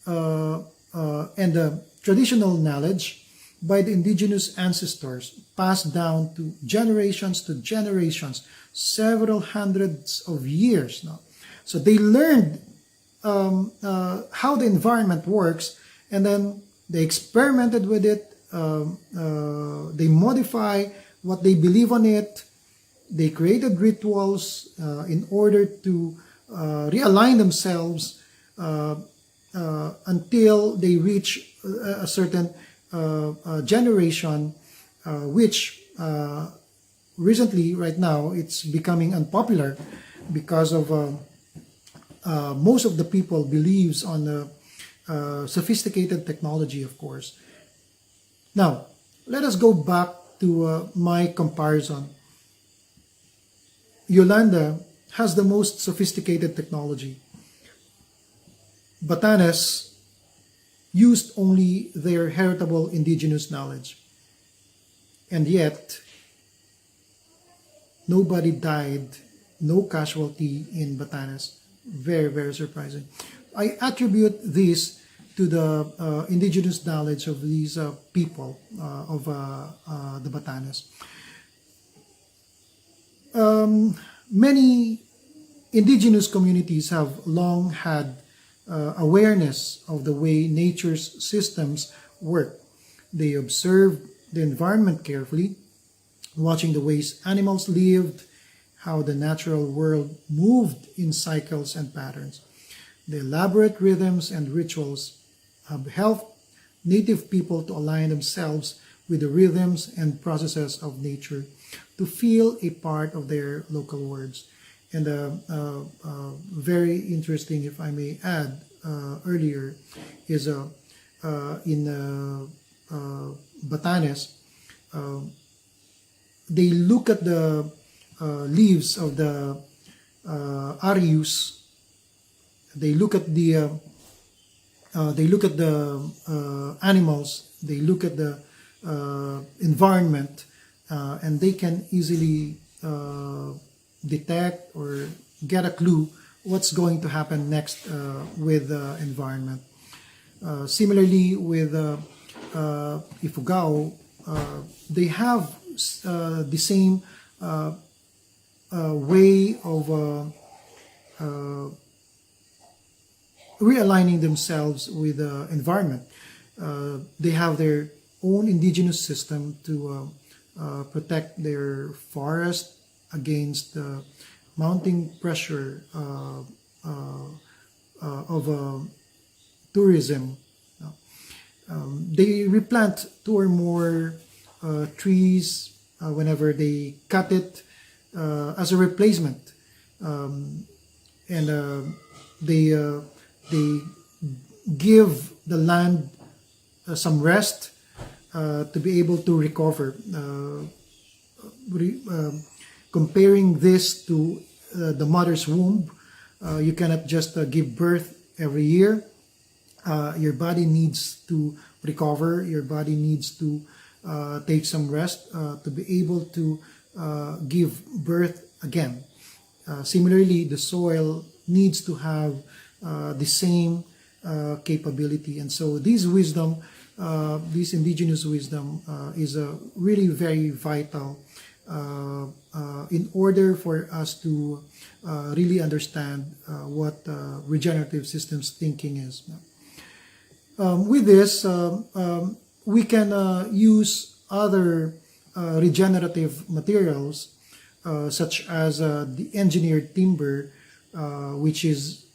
and traditional knowledge by the indigenous ancestors, passed down to generations, several hundreds of years now. So they learned how the environment works, and then they experimented with it. They modify what they believe on it. They created rituals in order to realign themselves until they reach a certain generation, which recently, right now, it's becoming unpopular because of most of the people believes on the sophisticated technology, of course. Now, let us go back to my comparison. Yolanda has the most sophisticated technology. Batanes used only their heritable indigenous knowledge. And yet, nobody died, no casualty in Batanes. Very, very surprising. I attribute this to the indigenous knowledge of these people of the Batanes. Many indigenous communities have long had awareness of the way nature's systems work. They observed the environment carefully, watching the ways animals lived, how the natural world moved in cycles and patterns. The elaborate rhythms and rituals have helped native people to align themselves with the rhythms and processes of nature, to feel a part of their local worlds. And very interesting, if I may add, earlier, is in Batanes, they look at the leaves of the arius. They look at the animals. They look at the environment, and they can easily detect or get a clue what's going to happen next with the environment. Similarly, with Ifugao, they have the same way of realigning themselves with the environment. They have their own indigenous system to protect their forest against mounting pressure of tourism. They replant 2 or more trees whenever they cut it as a replacement, and they give the land some rest to be able to recover. Comparing this to the mother's womb, you cannot just give birth every year. Your body needs to recover. Your body needs to take some rest to be able to give birth again. Similarly, the soil needs to have the same capability, and so this wisdom, this indigenous wisdom, is really very vital in order for us to really understand what regenerative systems thinking is. With this, we can use other regenerative materials such as the engineered timber, which is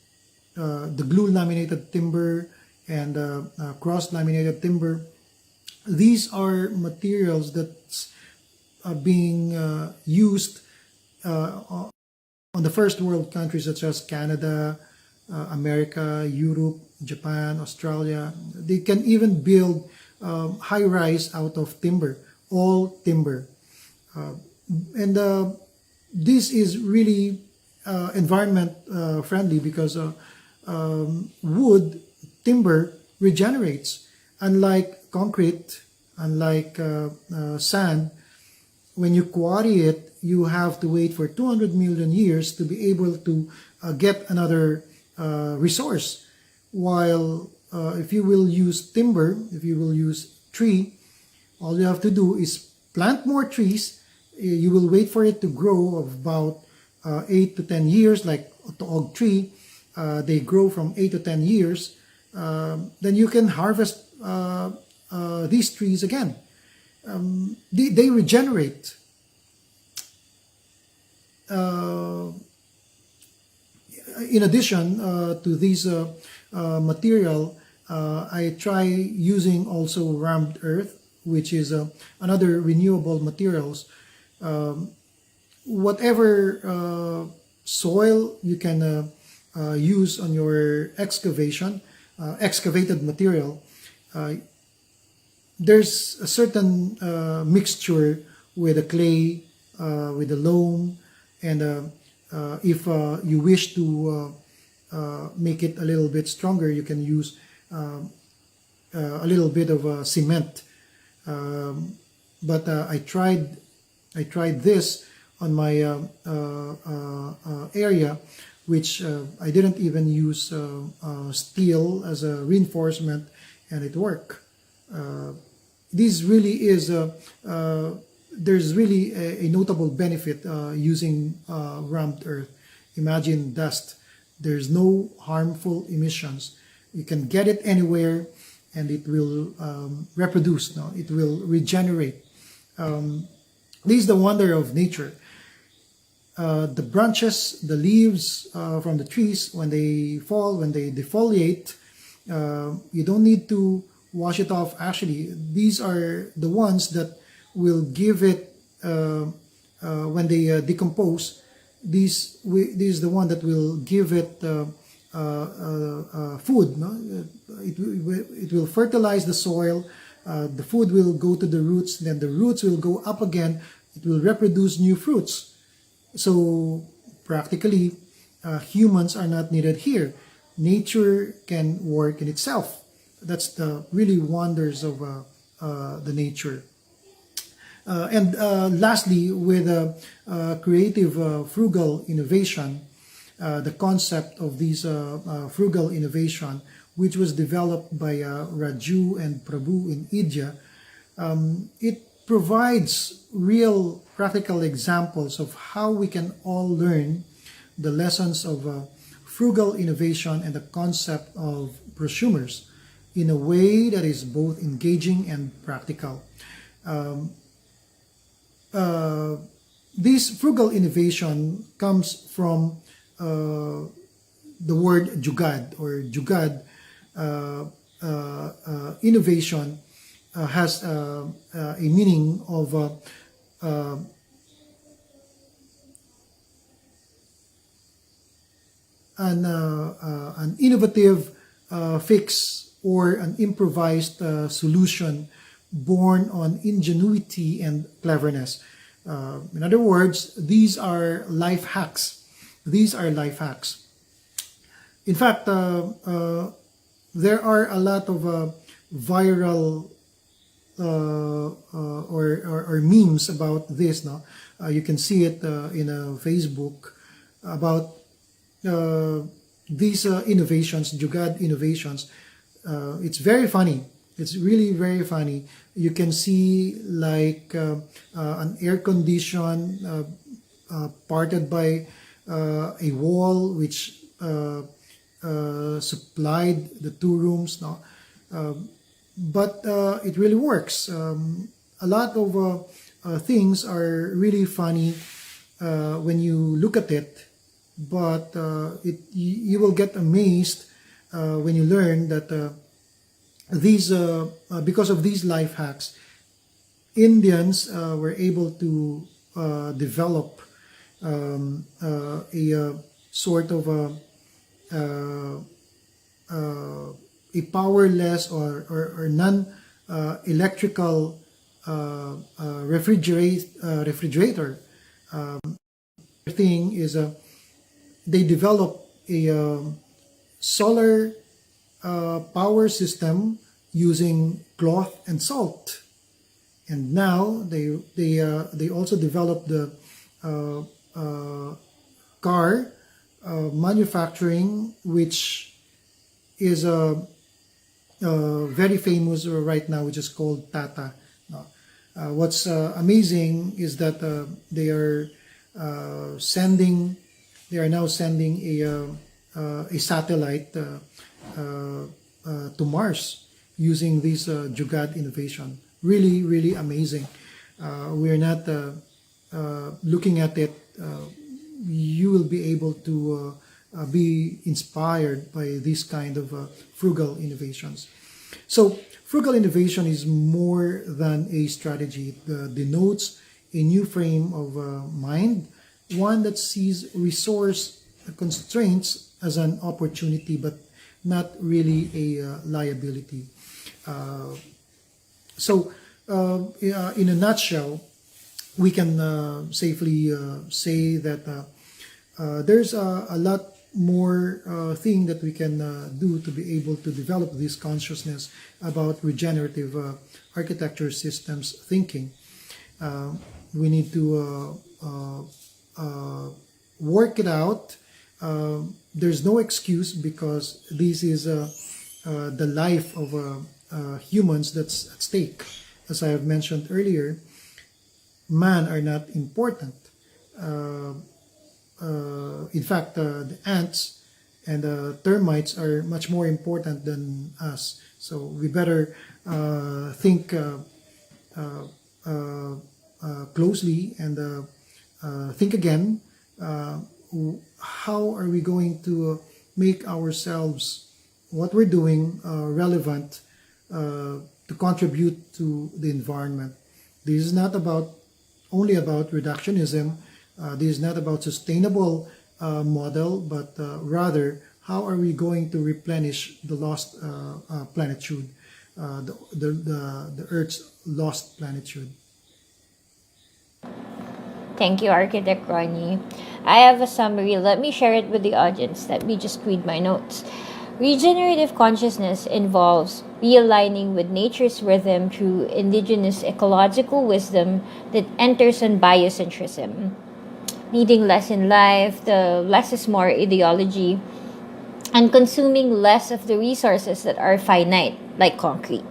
the glue laminated timber and cross laminated timber. These are materials that's being used on the first world countries such as Canada, America, Europe, Japan, Australia. They can even build high rise out of timber, all timber. And this is really environment friendly because wood, timber regenerates. Unlike concrete, unlike sand, when you quarry it, you have to wait for 200 million years to be able to get another resource. While if you will use timber, if you will use tree, all you have to do is plant more trees. You will wait for it to grow of about 8 to 10 years, like the oak tree. They grow from 8 to 10 years. Then you can harvest these trees again. They regenerate. In addition to these material, I try using also rammed earth, which is another renewable materials. Whatever soil you can use on your excavation, excavated material, there's a certain mixture with the clay, with the loam, and if you wish to make it a little bit stronger, you can use a little bit of cement. But I tried this on my area, which I didn't even use steel as a reinforcement, and it worked. This really is there's really a notable benefit using rammed earth. Imagine dust. There's no harmful emissions. You can get it anywhere, and it will reproduce. No, it will regenerate. This is the wonder of nature. The branches, the leaves from the trees, when they fall, when they defoliate, you don't need to wash it off. Actually, these are the ones that will give it when they decompose. This is the one that will give it food. No? It will fertilize the soil. The food will go to the roots. Then the roots will go up again. It will reproduce new fruits. So practically, humans are not needed here. Nature can work in itself. That's the really wonders of the nature. And lastly, with creative frugal innovation, the concept of these frugal innovation, which was developed by Raju and Prabhu in India, it provides real practical examples of how we can all learn the lessons of frugal innovation and the concept of prosumers in a way that is both engaging and practical. This frugal innovation comes from the word jugad, or jugad. Innovation has a meaning of an innovative fix or an improvised solution born on ingenuity and cleverness. In other words, these are life hacks. These are life hacks. In fact, there are a lot of viral or memes about this. No, you can see it in Facebook about these innovations, Jugad innovations. It's very funny. It's really very funny. You can see like an air condition parted by a wall which supplied the two rooms. No? But it really works. A lot of things are really funny when you look at it, but you will get amazed when you learn that these because of these life hacks, Indians were able to develop a sort of a powerless or non-electrical refrigerator. Thing is they develop a solar power system using cloth and salt, and now they also develop the car manufacturing, which is very famous right now, which is called Tata. No. What's amazing is that they are now sending a satellite to Mars using this Jugad innovation. Really, really amazing. We're not looking at it. You will be able to be inspired by these kind of frugal innovations. So frugal innovation is more than a strategy. It denotes a new frame of mind, one that sees resource constraints as an opportunity but not really a liability. So in a nutshell, we can safely say that there's a lot more thing that we can do to be able to develop this consciousness about regenerative architecture systems thinking. We need to work it out. There's no excuse, because this is the life of humans that's at stake. As I have mentioned earlier, man are not important. In fact, the ants and the termites are much more important than us. So we better think closely and think again. How are we going to make ourselves, what we're doing, relevant to contribute to the environment? This is not only about reductionism. This is not about sustainable model, but rather how are we going to replenish the lost plenitude, the Earth's lost plenitude. Thank you, Architect Ronnie. I have a summary. Let me share it with the audience. Let me just read my notes. Regenerative consciousness involves realigning with nature's rhythm through indigenous ecological wisdom that enters on biocentrism. Needing less in life, the less is more ideology, and consuming less of the resources that are finite, like concrete.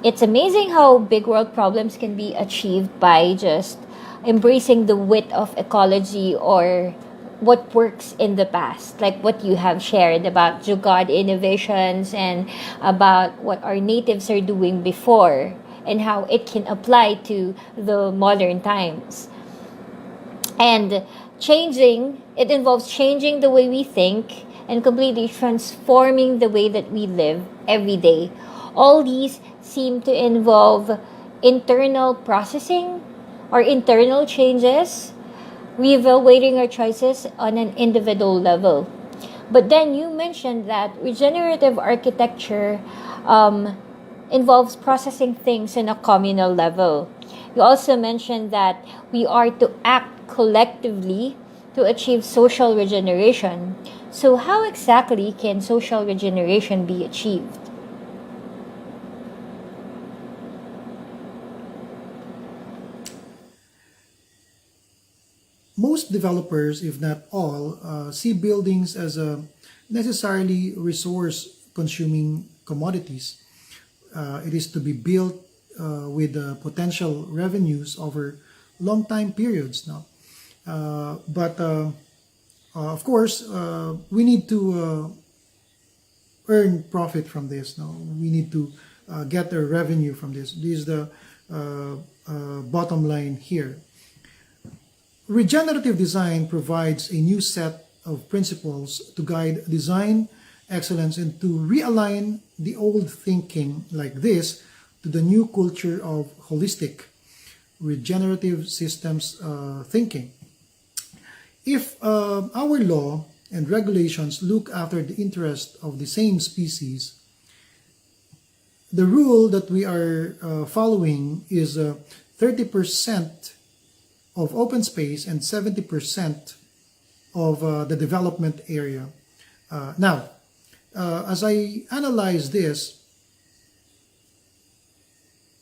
It's amazing how big world problems can be achieved by just embracing the wit of ecology or what works in the past, like what you have shared about Jugad innovations and about what our natives are doing before and how it can apply to the modern times. And it involves changing the way we think and completely transforming the way that we live every day. All these seem to involve internal processing or internal changes, reevaluating our choices on an individual level. But then you mentioned that regenerative architecture involves processing things on a communal level. You also mentioned that we are to act collectively to achieve social regeneration. So how exactly can social regeneration be achieved? Most developers, if not all, see buildings as necessarily resource-consuming commodities. It is to be built with potential revenues over long time periods now. But of course, we need to earn profit from this. No, we need to get a revenue from this. This is the bottom line here. Regenerative design provides a new set of principles to guide design excellence and to realign the old thinking like this to the new culture of holistic regenerative systems thinking. If our law and regulations look after the interest of the same species, the rule that we are following is 30% of open space and 70% of the development area. Now, as I analyze this,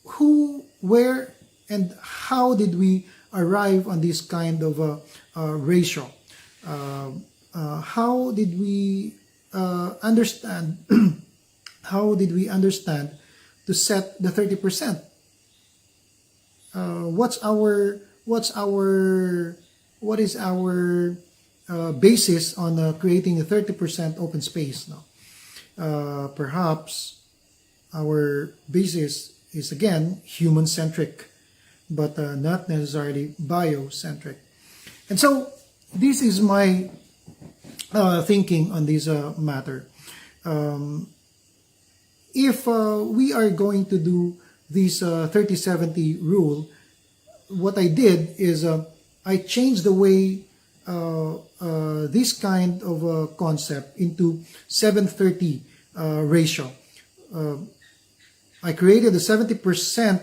who, where, and how did we arrive on this kind of ratio? How did we understand? How did we understand to set the 30%? What is our basis on creating a 30% open space now? Perhaps our basis is again human-centric, but not necessarily biocentric. And so this is my thinking on this matter. If we are going to do this 30-70 rule, what I did is I changed the way this kind of concept into 7:30 ratio. I created a 70%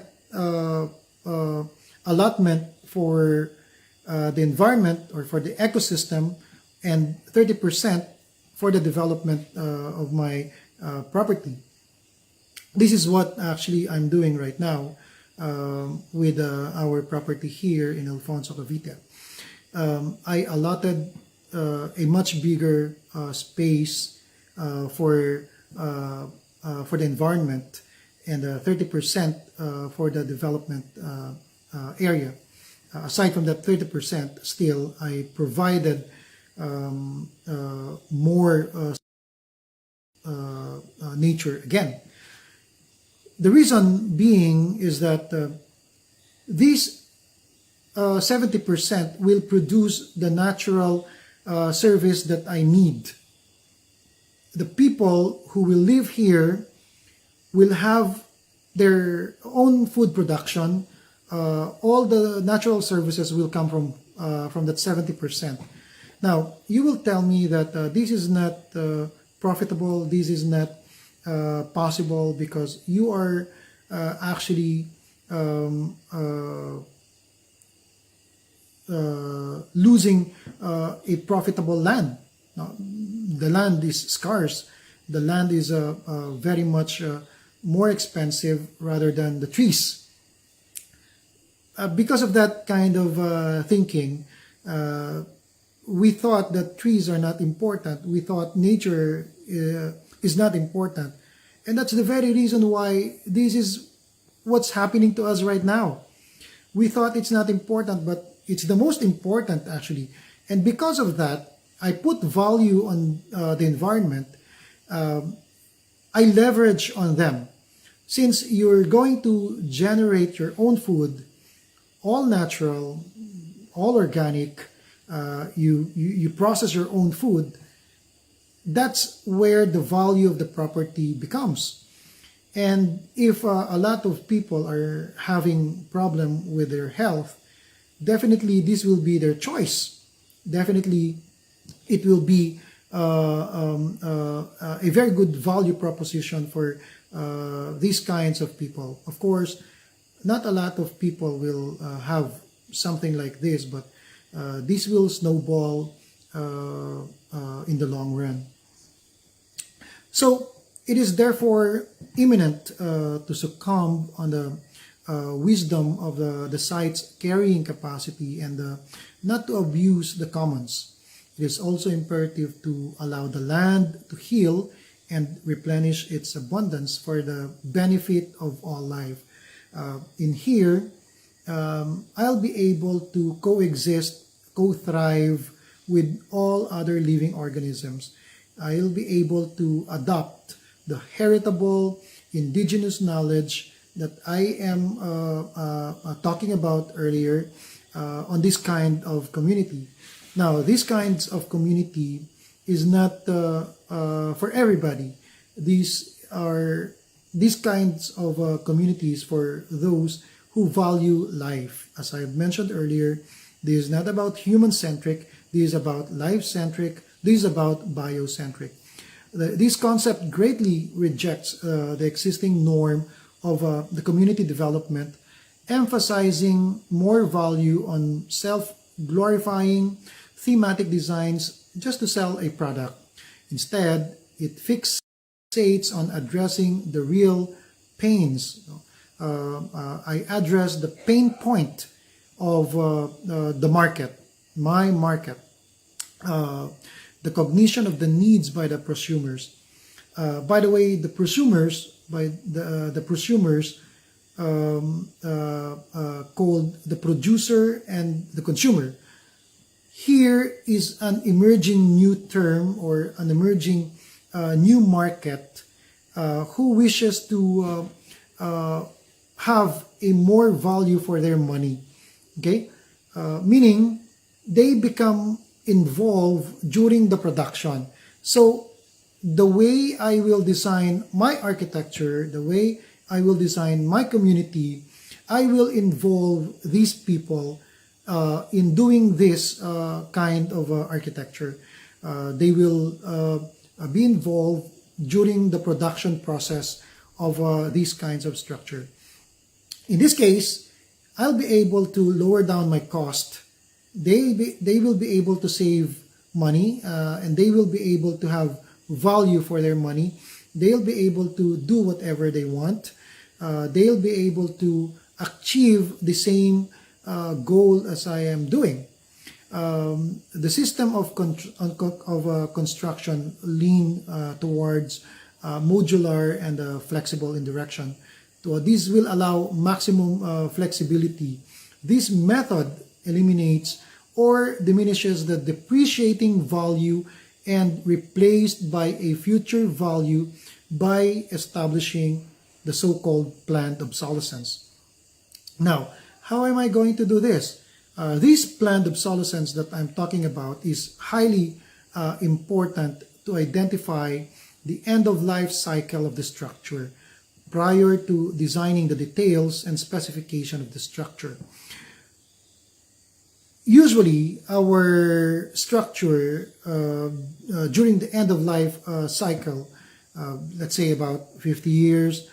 allotment for the environment or for the ecosystem and 30% for the development of my property. This is what actually I'm doing right now with our property here in Alfonso Cavite. I allotted a much bigger space for the environment and 30% for the development area. Aside from that 30%, still I provided more nature again. The reason being is that these 70% will produce the natural service that I need. The people who will live here will have their own food production. All the natural services will come from that 70%. Now, you will tell me that this is not profitable, this is not possible because you are actually losing a profitable land. Now, the land is scarce. The land is very much more expensive rather than the trees. Because of that kind of thinking, we thought that trees are not important. We thought nature is not important. And that's the very reason why this is what's happening to us right now. We thought it's not important, but it's the most important actually. And because of that, I put value on the environment. I leverage on them. Since you're going to generate your own food, all natural, all organic, you process your own food, that's where the value of the property becomes. And if a lot of people are having problem with their health, definitely this will be their choice. Definitely it will be a very good value proposition for these kinds of people. Of course, not a lot of people will have something like this, but this will snowball in the long run. So it is therefore imminent to succumb on the wisdom of the site's carrying capacity and not to abuse the commons. It is also imperative to allow the land to heal and replenish its abundance for the benefit of all life. In here, I'll be able to coexist, co-thrive with all other living organisms. I'll be able to adopt the heritable indigenous knowledge that I am talking about earlier on this kind of community. Now, these kinds of community is not for everybody. These kinds of communities for those who value life. As I mentioned earlier, this is not about human-centric, this is about life-centric, this is about biocentric. This concept greatly rejects the existing norm of the community development, emphasizing more value on self-glorifying thematic designs just to sell a product. Instead, it fixates on addressing the real pains. I address the pain point of the market, my market, the cognition of the needs by the prosumers. By the way, the prosumers, called the producer and the consumer. Here is an emerging new term or an emerging new market who wishes to have a more value for their money. Okay, meaning they become involved during the production. So the way I will design my architecture, the way I will design my community, I will involve these people in doing this kind of architecture. They will be involved during the production process of these kinds of structure. In this case, I'll be able to lower down my cost. They will be able to save money and they will be able to have value for their money. They'll be able to do whatever they want. They'll be able to achieve the same goal as I am doing. The system of construction lean towards modular and flexible in direction. So this will allow maximum flexibility. This method eliminates or diminishes the depreciating value and replaced by a future value by establishing the so-called planned obsolescence. Now, how am I going to do this? This planned obsolescence that I'm talking about is highly important to identify the end-of-life cycle of the structure prior to designing the details and specification of the structure. Usually, our structure during the end-of-life cycle, let's say about 50 years,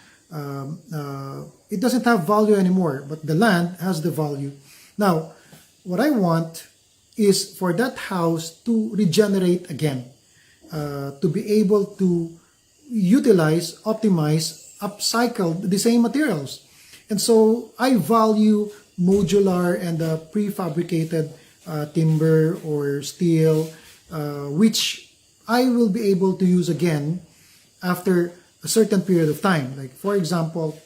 it doesn't have value anymore, but the land has the value. Now, what I want is for that house to regenerate again, to be able to utilize, optimize, upcycle the same materials. And so I value modular and prefabricated timber or steel, which I will be able to use again after a certain period of time. Like for example,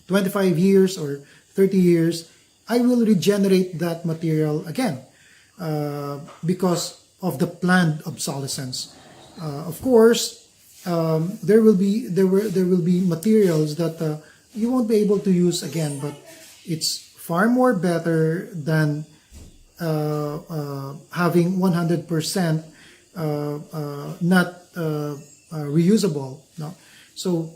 25 years or 30 years, I will regenerate that material again because of the planned obsolescence. Of course, there will be materials that you won't be able to use again, but it's far more better than having 100% not reusable. No? So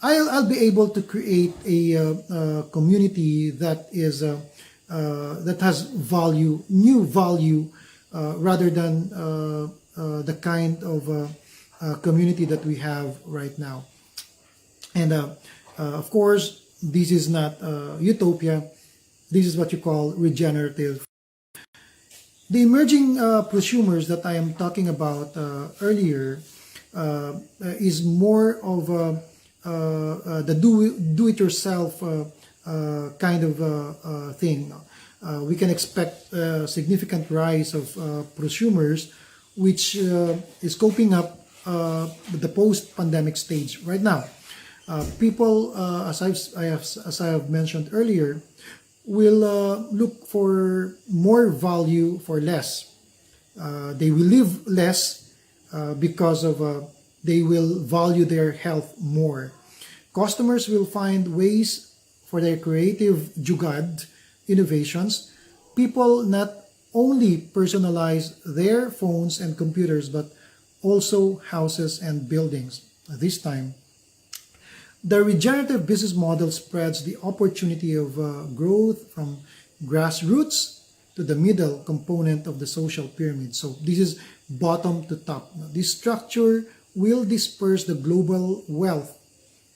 I'll be able to create a community that is that has value, new value, rather than the kind of community that we have right now. And of course, this is not utopia. This is what you call regenerative. The emerging prosumers that I am talking about earlier is more of the do-it-yourself kind of thing. We can expect a significant rise of prosumers, which is coping up the post-pandemic stage right now. People, as I have mentioned earlier, will look for more value for less. They will live less, because of they will value their health more. Customers will find ways for their creative jugad innovations. People not only personalize their phones and computers, but also houses and buildings. This time, the regenerative business model spreads the opportunity of growth from grassroots to the middle component of the social pyramid. So this is bottom to top. This structure will disperse the global wealth,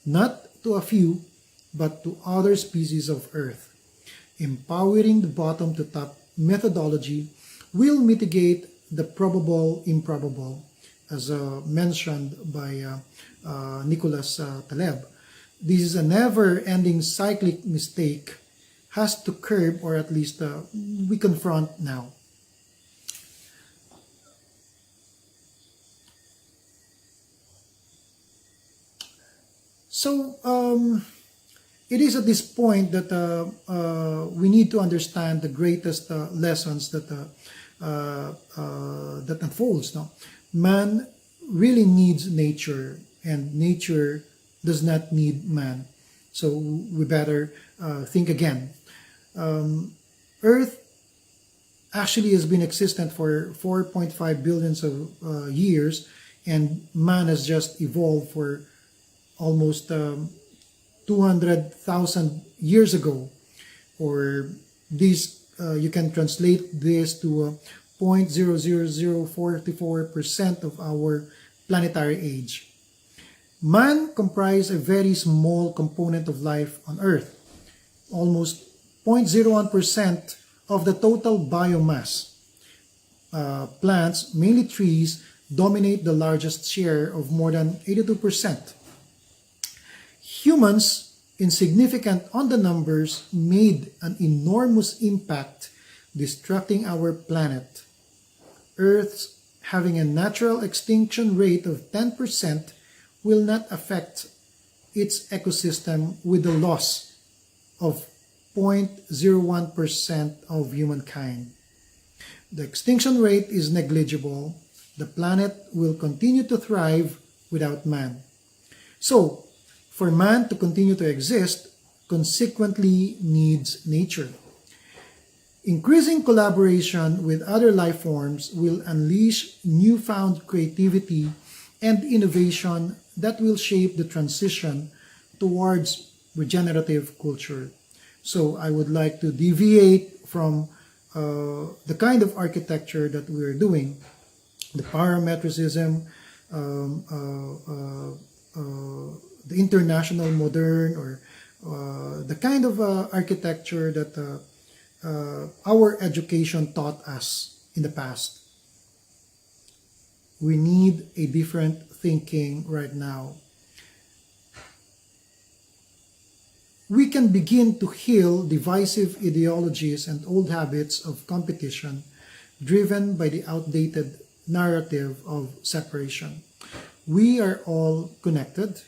not to a few, but to other species of Earth. Empowering the bottom to top methodology will mitigate the probable improbable, as mentioned by Nicholas Taleb. This is a never-ending cyclic mistake has to curb, or at least we confront now. So it is at this point that we need to understand the greatest lessons that that unfolds. Now, man really needs nature, and nature does not need man. So we better think again. Earth actually has been existent for 4.5 billions of years, and man has just evolved for almost 200,000 years ago. Or this, you can translate this to 0.00044% of our planetary age. Man comprises a very small component of life on Earth, almost 0.01% of the total biomass. Plants, mainly trees, dominate the largest share of more than 82%. Humans, insignificant on the numbers, made an enormous impact destructing our planet. Earth's having a natural extinction rate of 10% will not affect its ecosystem with the loss of 0.01% of humankind. The extinction rate is negligible. The planet will continue to thrive without man. So, for man to continue to exist, consequently needs nature. Increasing collaboration with other life forms will unleash newfound creativity and innovation that will shape the transition towards regenerative culture. So I would like to deviate from the kind of architecture that we're doing, the parametricism, the international modern, or the kind of architecture that our education taught us in the past. We need a different thinking right now. We can begin to heal divisive ideologies and old habits of competition driven by the outdated narrative of separation. We are all connected.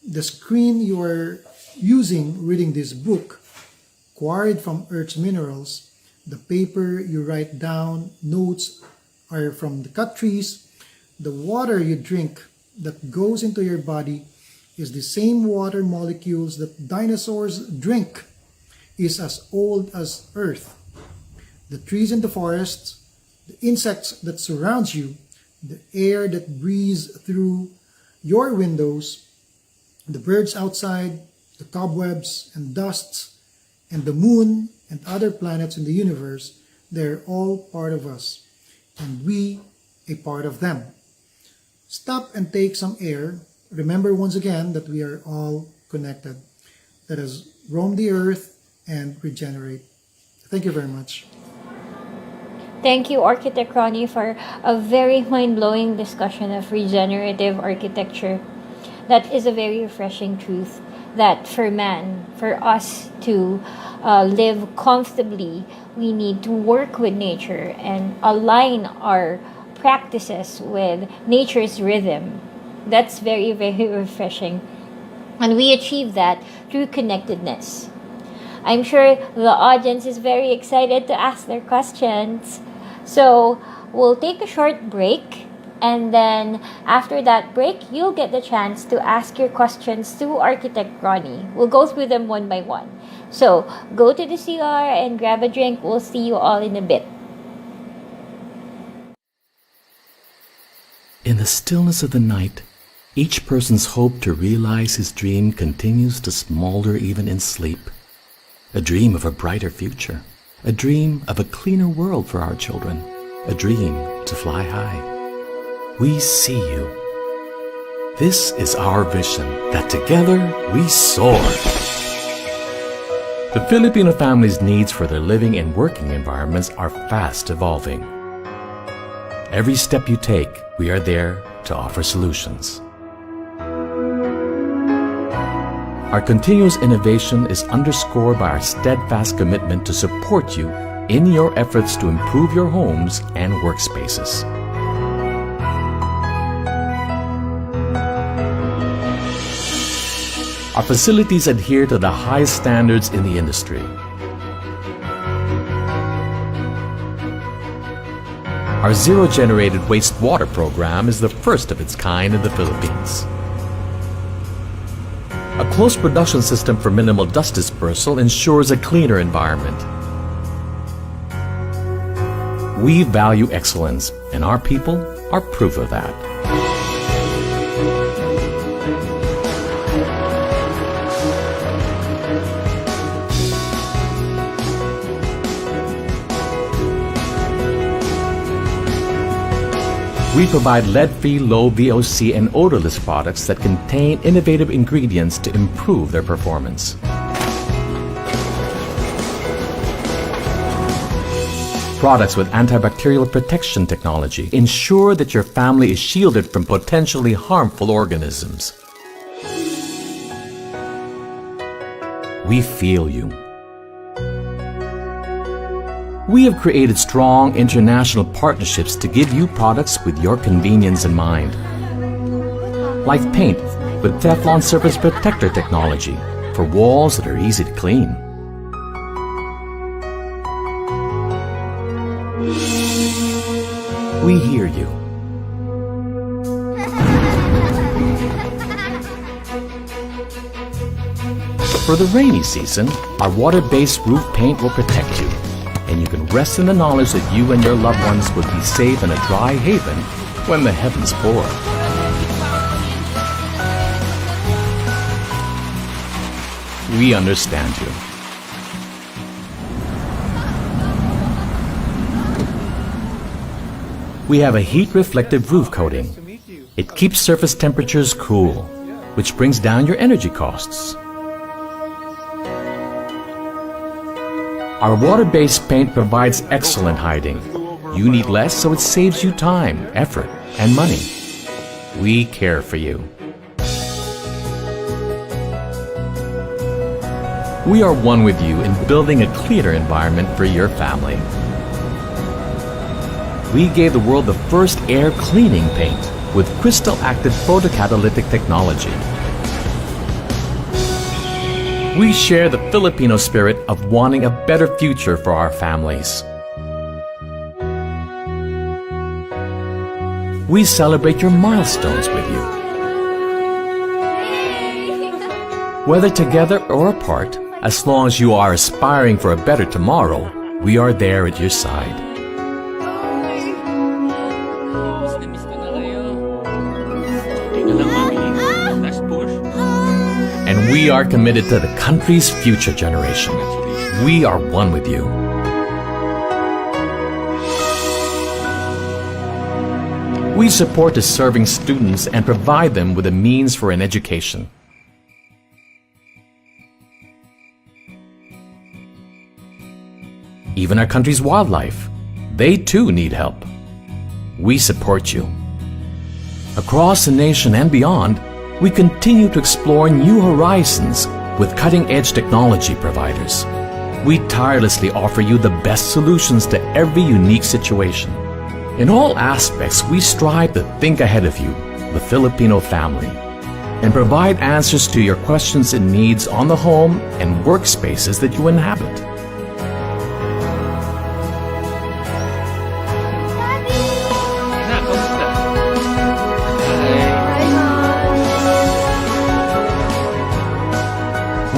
The screen you are using reading this book, quarried from Earth's minerals, the paper you write down notes are from the cut trees, the water you drink that goes into your body is the same water molecules that dinosaurs drink, is as old as Earth. The trees in the forests, the insects that surround you, the air that breathes through your windows, the birds outside, the cobwebs and dusts, and the moon and other planets in the universe, they're all part of us, and we a part of them. Stop and take some air. Remember once again that we are all connected. Let us roam the earth and regenerate. Thank you very much. Thank you, Architect Ronnie, for a very mind-blowing discussion of regenerative architecture. That is a very refreshing truth that for man, for us to live comfortably, we need to work with nature and align our practices with nature's rhythm. That's very, very refreshing. And we achieve that through connectedness. I'm sure the audience is very excited to ask their questions. So we'll take a short break And then after that break, you'll get the chance to ask your questions to Architect Ronnie. We'll go through them one by one. So go to the CR and grab a drink. We'll see you all in a bit. In the stillness of the night, each person's hope to realize his dream continues to smolder even in sleep. A dream of a brighter future. A dream of a cleaner world for our children. A dream to fly high. We see you. This is our vision, that together we soar. The Filipino family's needs for their living and working environments are fast evolving. Every step you take, we are there to offer solutions. Our continuous innovation is underscored by our steadfast commitment to support you in your efforts to improve your homes and workspaces. Our facilities adhere to the highest standards in the industry. Our zero-generated wastewater program is the first of its kind in the Philippines. A closed production system for minimal dust dispersal ensures a cleaner environment. We value excellence, and our people are proof of that. We provide lead-free, low VOC and odorless products that contain innovative ingredients to improve their performance. Products with antibacterial protection technology ensure that your family is shielded from potentially harmful organisms. We feel you. We have created strong international partnerships to give you products with your convenience in mind. Like paint with Teflon surface protector technology for walls that are easy to clean. We hear you. For the rainy season, our water-based roof paint will protect you, and you can rest in the knowledge that you and your loved ones would be safe in a dry haven when the heavens pour. We understand you. We have a heat-reflective roof coating. It keeps surface temperatures cool, which brings down your energy costs. Our water-based paint provides excellent hiding. You need less, so it saves you time, effort, and money. We care for you. We are one with you in building a cleaner environment for your family. We gave the world the first air cleaning paint with crystal-active photocatalytic technology. We share the Filipino spirit of wanting a better future for our families. We celebrate your milestones with you. Whether together or apart, as long as you are aspiring for a better tomorrow, we are there at your side. And we are committed to the country's future generation. We are one with you. We support deserving students and provide them with the means for an education. Even our country's wildlife, they too need help. We support you. Across the nation and beyond, we continue to explore new horizons with cutting-edge technology providers. We tirelessly offer you the best solutions to every unique situation. In all aspects, we strive to think ahead of you, the Filipino family, and provide answers to your questions and needs on the home and workspaces that you inhabit.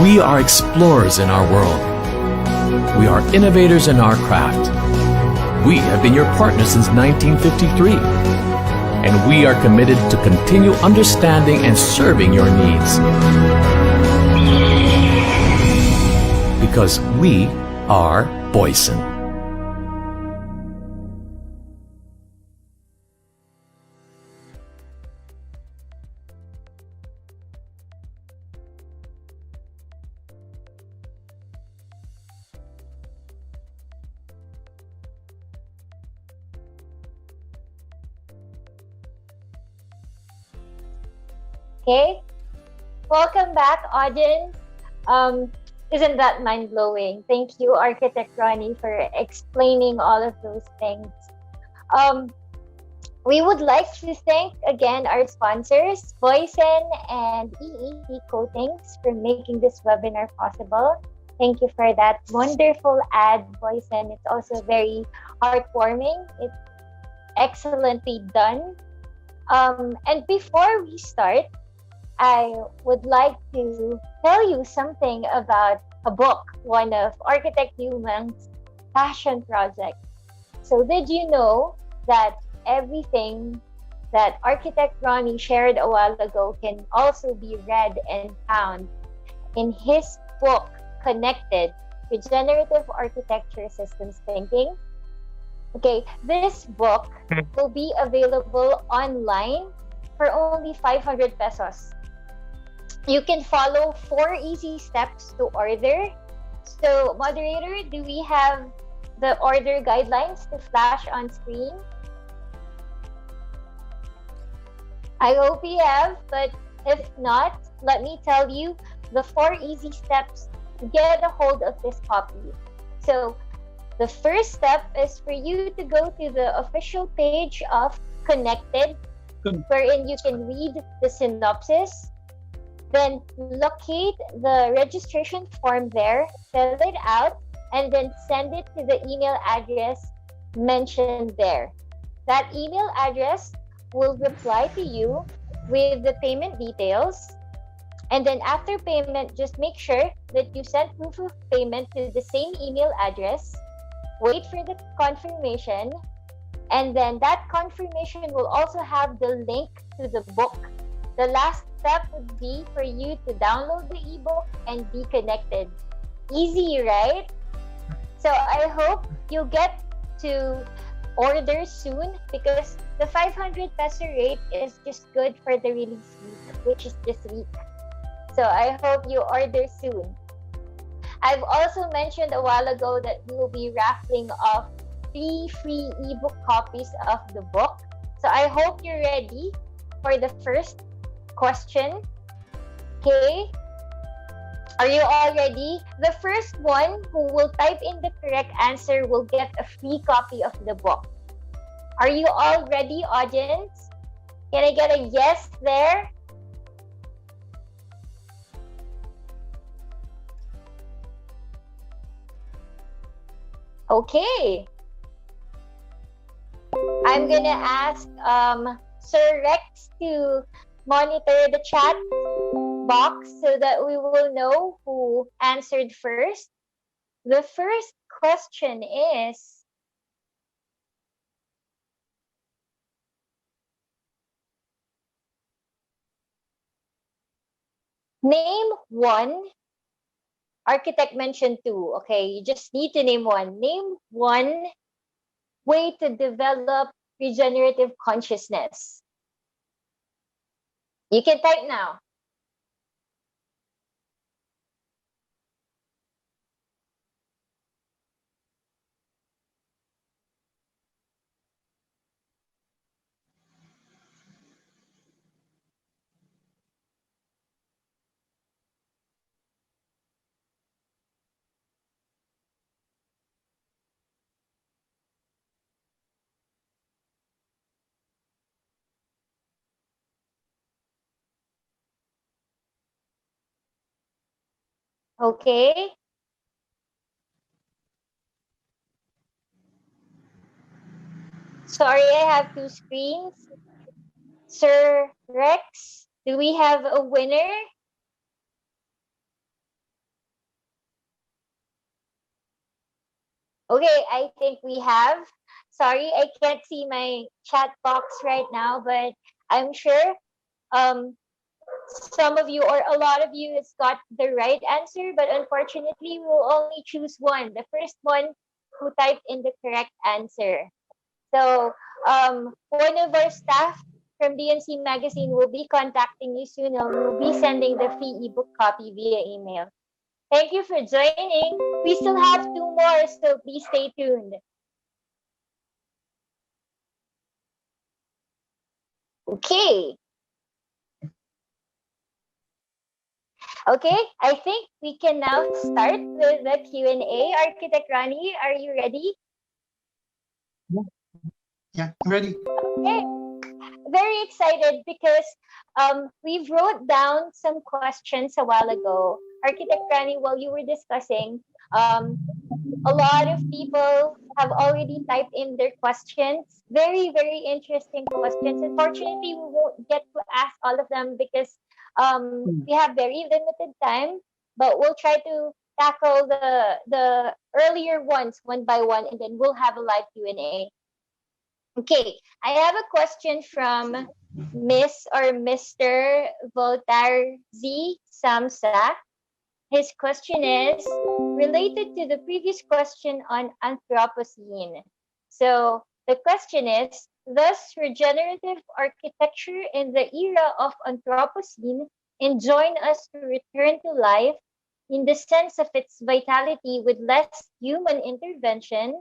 We are explorers in our world. We are innovators in our craft. We have been your partners since 1953, and we are committed to continue understanding and serving your needs. Because we are Boyson. Okay, welcome back, audience. Isn't that mind-blowing? Thank you, Architect Ronnie, for explaining all of those things. Um, we would like to thank again our sponsors, Boysen and EEC Coatings, for making this webinar possible. Thank you for that wonderful ad, Boysen. It's also very heartwarming. It's excellently done. And before we start, I would like to tell you something about a book, one of Architect Newman's passion projects. So did you know that everything that Architect Ronnie shared a while ago can also be read and found in his book, Connected: Regenerative Architecture Systems Thinking? Okay, this book will be available online for only 500 pesos. You can follow 4 easy steps to order. So, moderator, do we have the order guidelines to flash on screen? I hope we have, but if not, let me tell you the 4 easy steps to get a hold of this copy. So, the first step is for you to go to the official page of Connected, wherein you can read the synopsis. Then locate the registration form there, fill it out, and then send it to the email address mentioned there. That email address will reply to you with the payment details. And then after payment, just make sure that you send proof of payment to the same email address. Wait for the confirmation. And then that confirmation will also have the link to the book. The last step would be for you to download the ebook and be connected. Easy, right? So I hope you get to order soon, because the 500 peso rate is just good for the release week, which is this week. So I hope you order soon. I've also mentioned a while ago that we will be raffling off 3 free ebook copies of the book. So I hope you're ready for the first question. Okay, are you all ready? The first one who will type in the correct answer will get a free copy of the book. Are you all ready, audience? Can I get a yes there? Okay, I'm gonna ask Sir Rex to monitor the chat box so that we will know who answered first. The first question is, name one. Architect mentioned 2. Okay, you just need to name one. Name one way to develop regenerative consciousness. You can type now. Okay. Sorry, I have 2 screens. Sir Rex, do we have a winner? Okay, I think we have. Sorry, I can't see my chat box right now, but I'm sure um, some of you or a lot of you has got the right answer, but unfortunately, we'll only choose one. The first one who typed in the correct answer. So, one of our staff from D+C Magazine will be contacting you soon and we'll be sending the free ebook copy via email. Thank you for joining. We still have two more, so please stay tuned. Okay. Okay, I think we can now start with the Q&A. Architect Rani, are you ready? Yeah, I'm ready. Okay. Very excited because we've wrote down some questions a while ago. Architect Rani, while you were discussing, um, a lot of people have already typed in their questions. Very, very interesting questions. Unfortunately, we won't get to ask all of them because we have very limited time, but we'll try to tackle the earlier ones one by one, and then we'll have a live Q&A. Okay, I have a question from Miss or Mr. Voltaire Z. Samsa. His question is related to the previous question on Anthropocene. So the question is, thus regenerative architecture in the era of Anthropocene enjoin us to return to life in the sense of its vitality with less human intervention,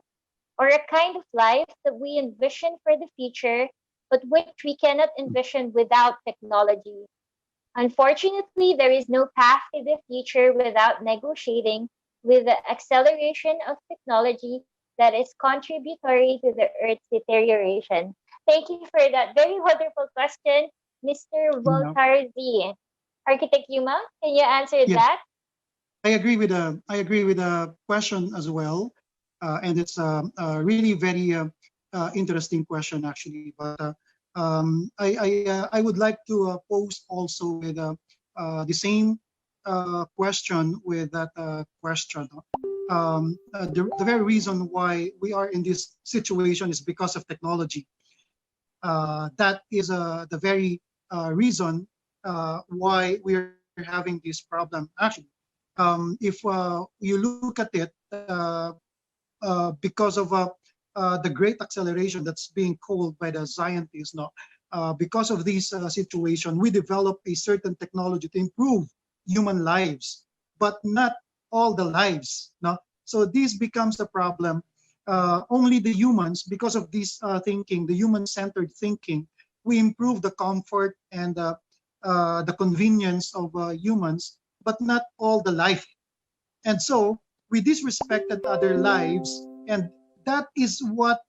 or a kind of life that we envision for the future, but which we cannot envision without technology. Unfortunately, there is no path to the future without negotiating with the acceleration of technology that is contributory to the Earth's deterioration. Thank you for that very wonderful question, Mr. Yeah. Voltaire. Architect Yuma, can you answer Yes. that? I agree with the question as well, and it's a really very interesting question actually. But I would like to pose also with the same question with that question. The very reason why we are in this situation is because of technology. That is the very reason why we are having this problem. Actually, if you look at it, because of the great acceleration that's being called by the scientists, no, because of this situation, we develop a certain technology to improve human lives, but not all the lives. No, so this becomes a problem. Only the humans, because of this thinking, the human-centered thinking, we improve the comfort and the convenience of humans, but not all the life. And so we disrespected other lives, and that is what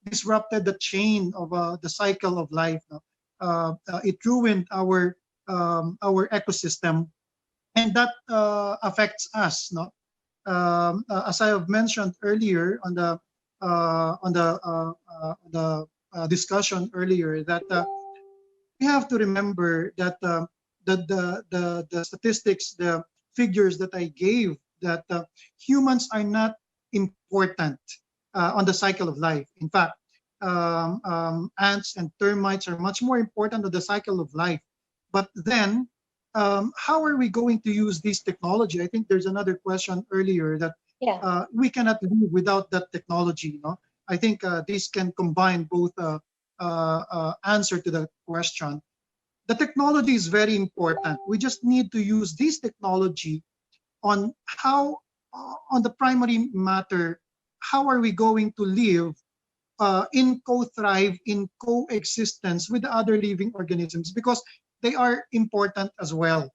disrupted the chain of the cycle of life. It ruined our ecosystem, and that affects us. No, as I have mentioned earlier on the discussion earlier, that we have to remember that the statistics, the figures that I gave, that humans are not important on the cycle of life. In fact, ants and termites are much more important on the cycle of life. But then, how are we going to use this technology? I think there's another question earlier that we cannot live without that technology. No? I think this can combine both answer to the question. The technology is very important. We just need to use this technology on how, on the primary matter, how are we going to live in co-thrive, in coexistence with the other living organisms, because they are important as well.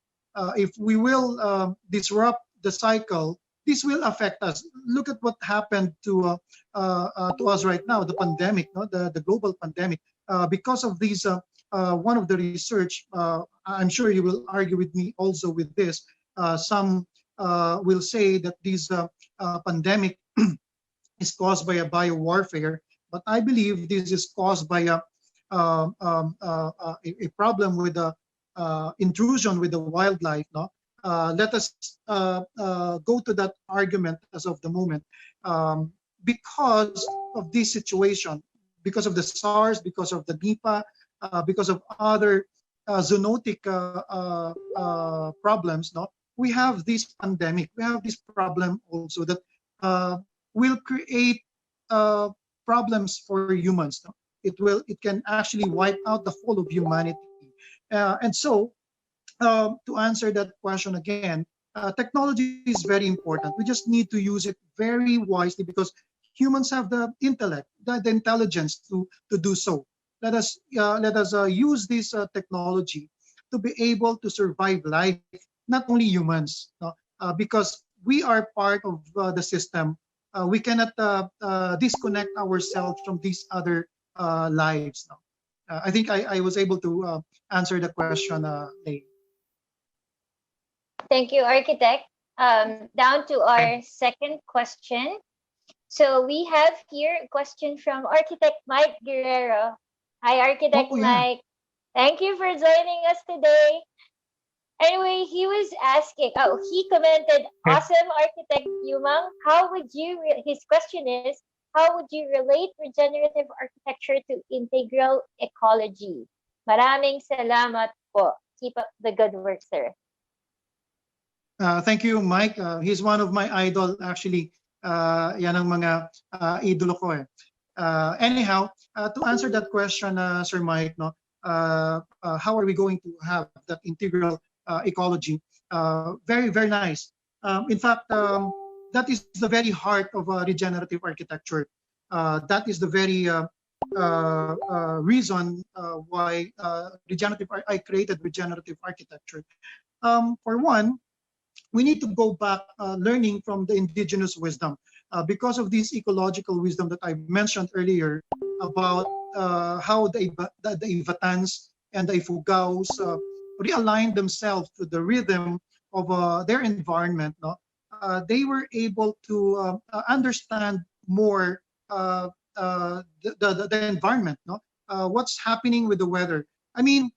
If we will disrupt the cycle, this will affect us. Look at what happened to us right now, the pandemic, no? the global pandemic. Because of these, one of the research, I'm sure you will argue with me also with this, some will say that this pandemic is caused by a biowarfare, but I believe this is caused by a problem with the intrusion with the wildlife. No, let us go to that argument as of the moment. Because of this situation, because of the SARS, because of the Nipah, because of other zoonotic problems, no, we have this pandemic, we have this problem also that will create problems for humans. No? It can actually wipe out the whole of humanity. And so to answer that question again, technology is very important. We just need to use it very wisely because humans have the intellect, the intelligence to do so. Let us use this technology to be able to survive life, not only humans, no? Because we are part of the system. We cannot disconnect ourselves from these other lives. No? I think I was able to answer the question, Lei. Thank you, Architect. Down to our second question. So we have here a question from Architect Mike Guerrero. Hi, Architect Oh yeah. Mike. Thank you for joining us today. Anyway, he was asking, he commented, awesome, Architect Yumang. His question is, how would you relate regenerative architecture to integral ecology? Maraming salamat po. Keep up the good work, sir. Thank you, Mike. He's one of my idol, actually. Yan ang mga idolo ko eh. Anyhow, to answer that question, Sir Mike, no, how are we going to have that integral ecology? Very, very nice. In fact, that is the very heart of regenerative architecture. That is the very reason why I created regenerative architecture. For one, we need to go back learning from the indigenous wisdom because of this ecological wisdom that I mentioned earlier about how the Ivatans and the Ifugaos realigned themselves to the rhythm of their environment. No? They were able to understand more the environment. No? What's happening with the weather? I mean,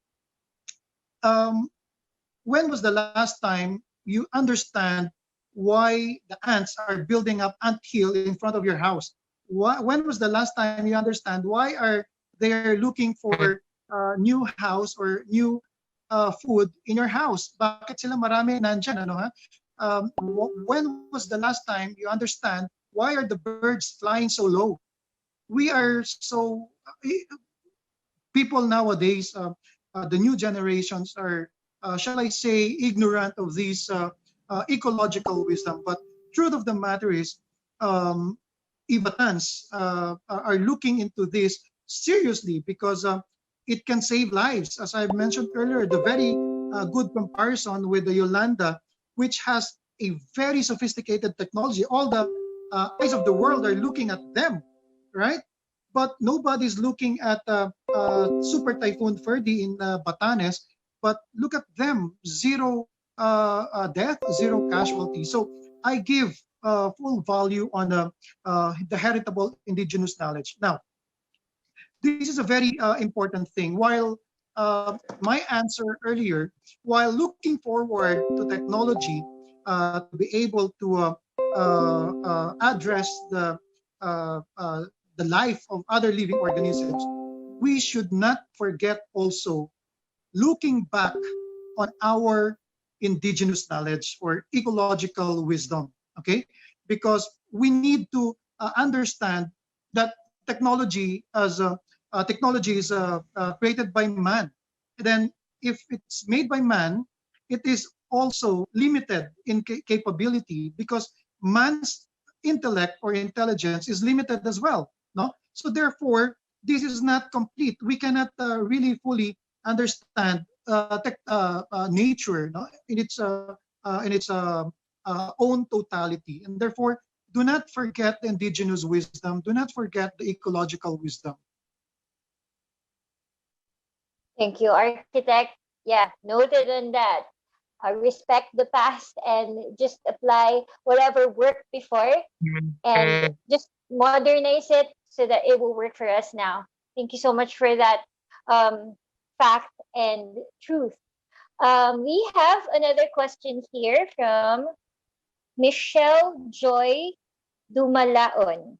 when was the last time you understand why the ants are building up ant hill in front of your house? When was the last time you understand why are they looking for new house or new food in your house? Bakit sila marami nandyan? Ano, ha? When was the last time you understand why are the birds flying so low? We are so people nowadays, the new generations are, shall I say, ignorant of these ecological wisdom. But truth of the matter is, Ivatans are looking into this seriously because it can save lives. As I mentioned earlier, the very good comparison with the Yolanda, which has a very sophisticated technology. All the eyes of the world are looking at them, right? But nobody's looking at Super Typhoon Ferdy in Batanes. But look at them, zero death, zero casualty. So I give full value on the heritable indigenous knowledge. Now, this is a very important thing. While my answer earlier, while looking forward to technology to be able to address the life of other living organisms, we should not forget also looking back on our indigenous knowledge or ecological wisdom, okay? Because we need to understand that technology is created by man. Then if it's made by man, it is also limited in capability because man's intellect or intelligence is limited as well, no? So therefore, this is not complete. We cannot really fully understand nature, no? in its own totality, and therefore do not forget the indigenous wisdom, do not forget the ecological wisdom. Thank you, Architect. Yeah, noted on that. Respect the past and just apply whatever worked before and just modernize it so that it will work for us now. Thank you so much for that fact and truth. We have another question here from Michelle Joy Dumalaon.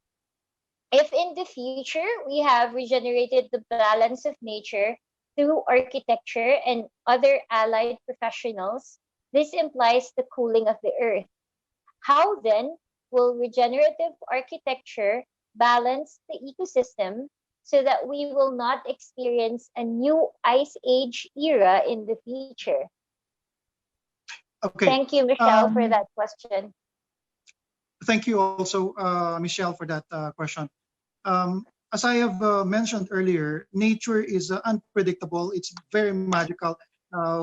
If in the future we have regenerated the balance of nature through architecture and other allied professionals, this implies the cooling of the earth. How then will regenerative architecture balance the ecosystem so that we will not experience a new ice age era in the future? Okay. Thank you, Michelle, for that question. Thank you also, Michelle, for that question. As I have mentioned earlier, nature is unpredictable. It's very magical.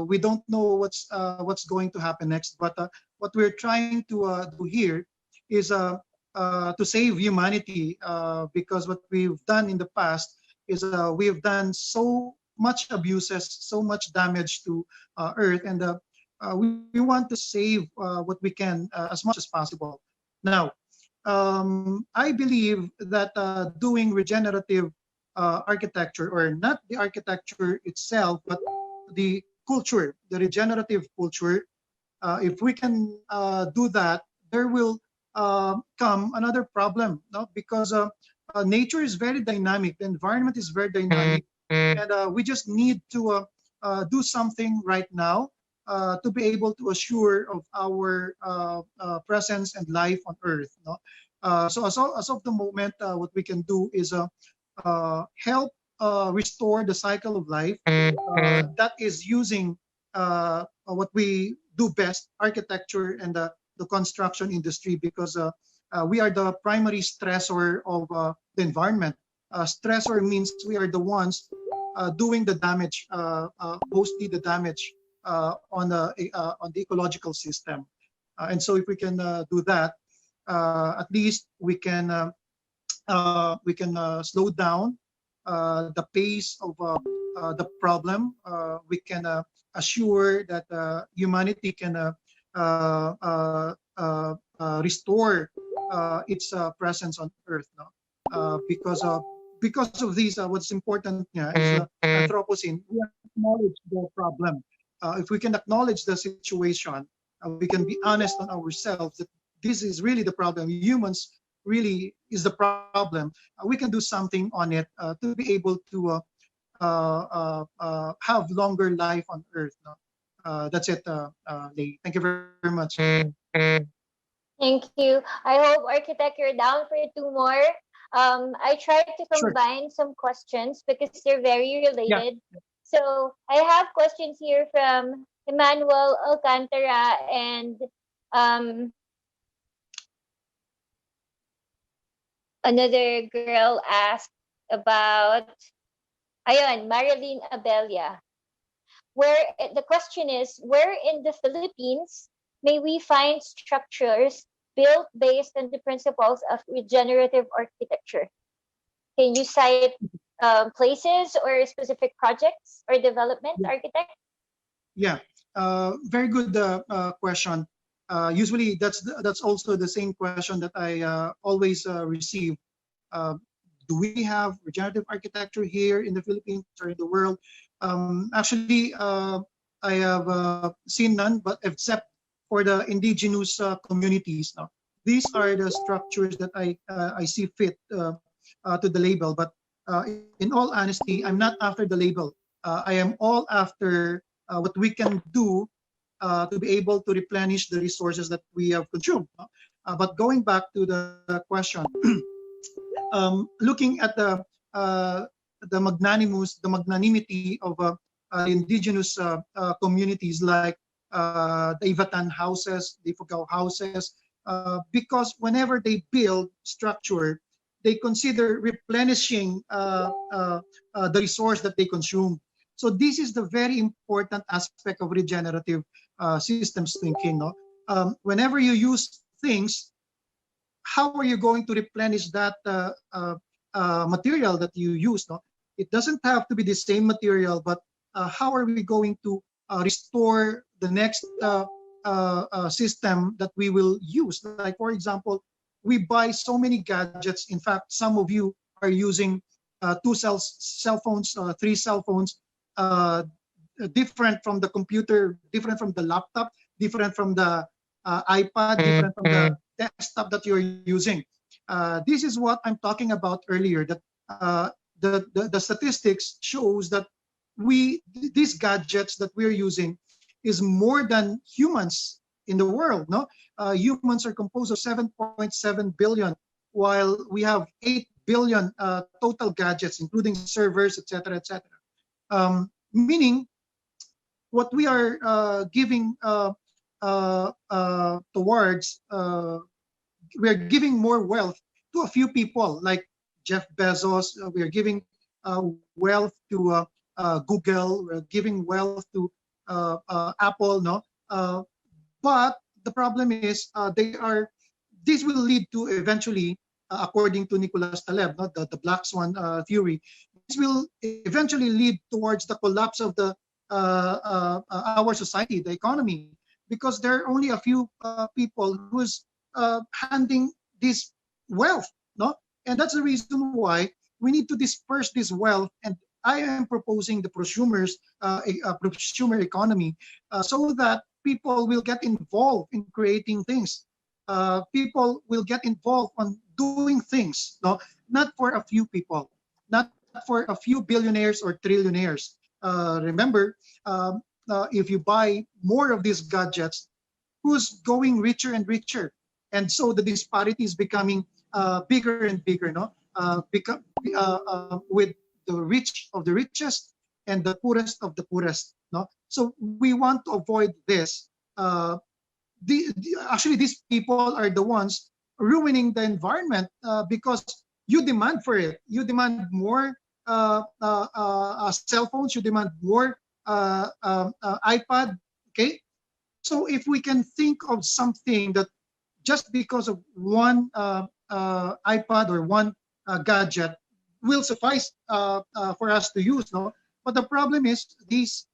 We don't know what's going to happen next. But what we're trying to do here is to save humanity, because what we've done in the past is we've done so much abuses, so much damage to Earth, and we want to save what we can as much as possible. Now, I believe that doing regenerative architecture, or not the architecture itself, but the culture, the regenerative culture, if we can do that, there will come another problem, no? Because nature is very dynamic, the environment is very dynamic, and we just need to do something right now to be able to assure of our presence and life on Earth. No? So as of the moment, what we can do is help restore the cycle of life. That is using what we do best, architecture and the construction industry, because we are the primary stressor of the environment. Stressor means we are the ones doing the damage, mostly the damage on the ecological system. And so if we can do that, at least we can slow down the pace of the problem. We can assure that humanity can restore its presence on Earth. No? Because of these, what's important is Anthropocene. We acknowledge the problem. If we can acknowledge the situation, we can be honest on ourselves that this is really the problem. Humans really is the problem. We can do something on it to be able to have longer life on Earth. No? That's it, Lei. Thank you very much. Thank you. I hope, Architect, you're down for two more. I tried to combine some questions because they're very related. Yeah. So I have questions here from Emmanuel Alcantara and another girl asked about Marilyn Abelia. Where the question is, where in the Philippines may we find structures built based on the principles of regenerative architecture? Can you cite places or specific projects or development, Architect? Yeah, very good question. Usually that's also the same question that I always receive. Do we have regenerative architecture here in the Philippines or in the world? Actually, I have seen none, but except for the indigenous communities. Now, these are the structures that I see fit to the label. But in all honesty, I'm not after the label. I am all after what we can do to be able to replenish the resources that we have consumed. But going back to the question, looking at the magnanimity of indigenous communities like the Ivatan houses, the Ifugao houses, because whenever they build structure, they consider replenishing the resource that they consume. So this is the very important aspect of regenerative systems thinking. No? Whenever you use things, how are you going to replenish that material that you use? No? It doesn't have to be the same material, but how are we going to restore the next system that we will use? Like, for example, we buy so many gadgets. In fact, some of you are using 2 cell phones, 3 cell phones. different from the computer, different from the laptop, different from the iPad, different from the desktop that you're using. This is what I'm talking about earlier, that the statistics shows that these gadgets that we're using is more than humans in the world. No, humans are composed of 7.7 billion, while we have 8 billion total gadgets, including servers, etc., etc. Meaning, what we are giving towards, we are giving more wealth to a few people, like Jeff Bezos. We are giving wealth to Google. We're giving wealth to Apple. No, but the problem is they are. This will lead to eventually, according to Nicholas Taleb, no, the Black Swan theory. This will eventually lead towards the collapse of the our society, the economy, because there are only a few people who's handing this wealth, no? And that's the reason why we need to disperse this wealth. And I am proposing the prosumer economy, so that people will get involved in creating things. People will get involved on doing things, no? Not for a few people, not for a few billionaires or trillionaires. Remember, if you buy more of these gadgets, who's going richer and richer? And so the disparity is becoming bigger and bigger, no? With the rich of the richest and the poorest of the poorest, no? So we want to avoid this. Actually, these people are the ones ruining the environment, because you demand for it. You demand more cell phones. You demand more iPad. Okay, so if we can think of something that just because of one iPad or one gadget will suffice for us to use, no? But the problem is these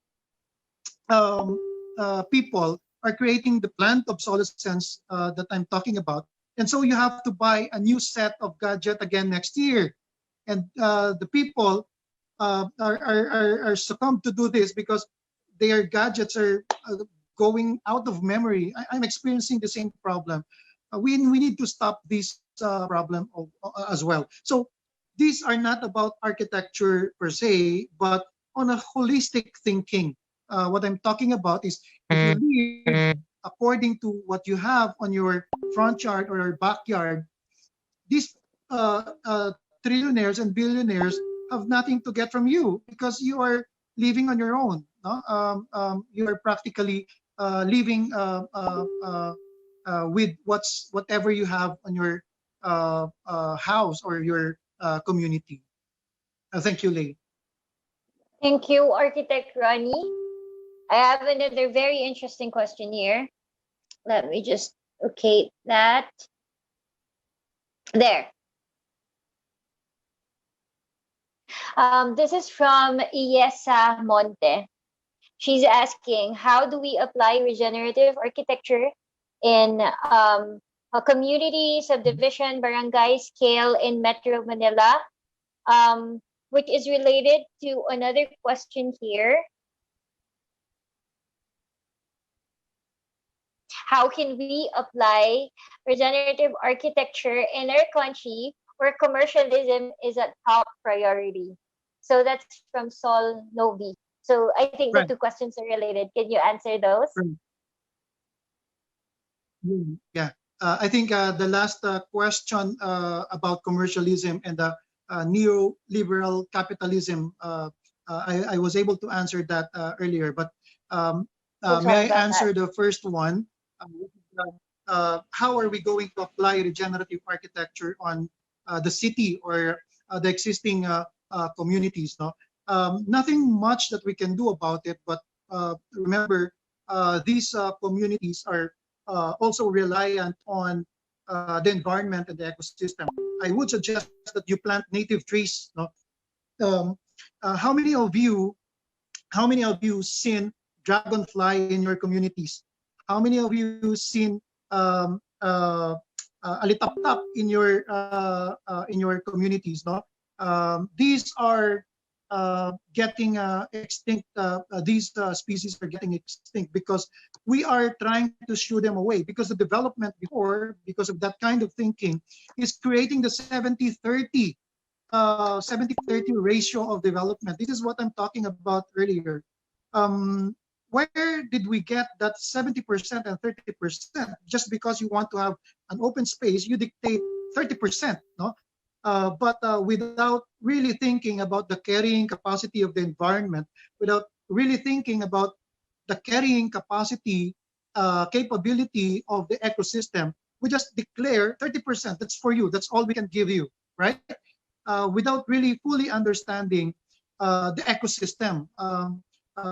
people are creating the planned obsolescence that I'm talking about. And so you have to buy a new set of gadget again next year. And the people are succumbed to do this because their gadgets are going out of memory. I'm experiencing the same problem. We need to stop this problem as well. So these are not about architecture per se, but on a holistic thinking. What I'm talking about is, if you live according to what you have on your front yard or your backyard, these trillionaires and billionaires have nothing to get from you because you are living on your own. No? You are practically living with whatever you have on your house or your community. Thank you, Lei. Thank you, Architect Ronnie. I have another very interesting question here. Let me just locate that. There. This is from Iesa Monte. She's asking, how do we apply regenerative architecture in a community, subdivision, barangay scale in Metro Manila? Which is related to another question here. How can we apply regenerative architecture in our country where commercialism is a top priority? So that's from Sol Novi. So I think Right. the two questions are related. Can you answer those? Yeah, I think the last question about commercialism and the neoliberal capitalism, I was able to answer that earlier, but We'll may I talk about answer that. the first one? How are we going to apply regenerative architecture on the city or the existing communities? No, nothing much that we can do about it, but remember, these communities are also reliant on the environment and the ecosystem. I would suggest that you plant native trees. No? How many of you seen dragonfly in your communities? How many of you seen alitaptap in your communities? No, these are getting extinct. These species are getting extinct because we are trying to shoo them away. Because the development before, because of that kind of thinking, is creating the 70-30 ratio of development. This is what I'm talking about earlier. Where did we get that 70% and 30%? Just because you want to have an open space, you dictate 30%, no? But without really thinking about the carrying capacity of the environment, without really thinking about the carrying capacity, capability of the ecosystem, we just declare 30%. That's for you. That's all we can give you, right? Without really fully understanding the ecosystem.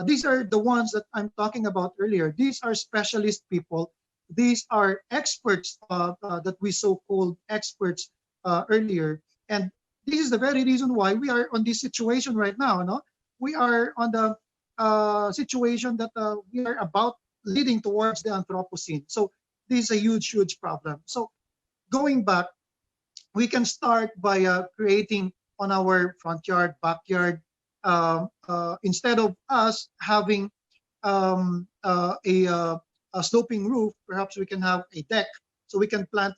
These are the ones that I'm talking about earlier. These are specialist people. These are experts that we so-called experts earlier. And this is the very reason why we are on this situation right now. No? We are on the situation that we are about leading towards the Anthropocene. So this is a huge, huge problem. So going back, we can start by creating on our front yard, backyard, instead of us having a sloping roof, perhaps we can have a deck. So we can plant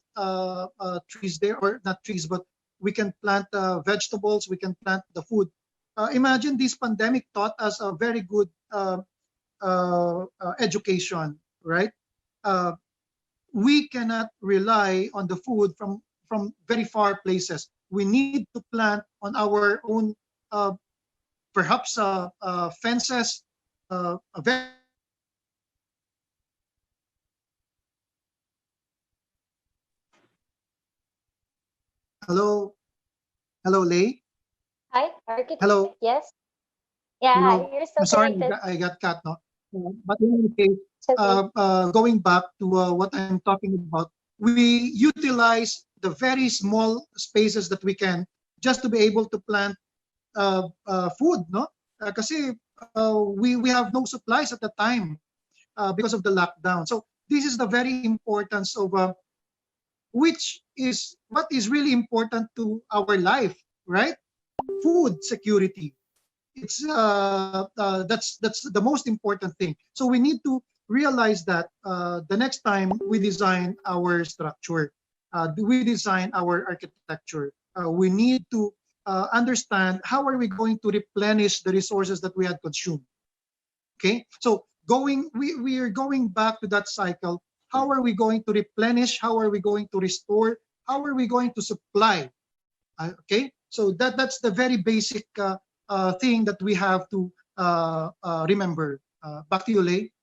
trees there, or not trees, but we can plant vegetables, we can plant the food. Imagine this pandemic taught us a very good education, right? We cannot rely on the food from very far places. We need to plant on our own, perhaps fences, Hello, hello, Lei. Hi, architect. Hello. Yes. Yeah, Hello. you're I'm still sorry, connected. I got cut. No, but in any case, It's okay. going back to what I'm talking about, we utilize the very small spaces that we can just to be able to plant food, no? Kasi we have no supplies at the time because of the lockdown. So this is the very importance of which is what is really important to our life, right? Food security. It's that's the most important thing. So we need to realize that the next time we design our structure, we design our architecture, we need to understand how are we going to replenish the resources that we had consumed. Okay, so we are going back to that cycle. How are we going to replenish? How are we going to restore? How are we going to supply? Okay, so that's the very basic thing that we have to remember. Back to you, Lei.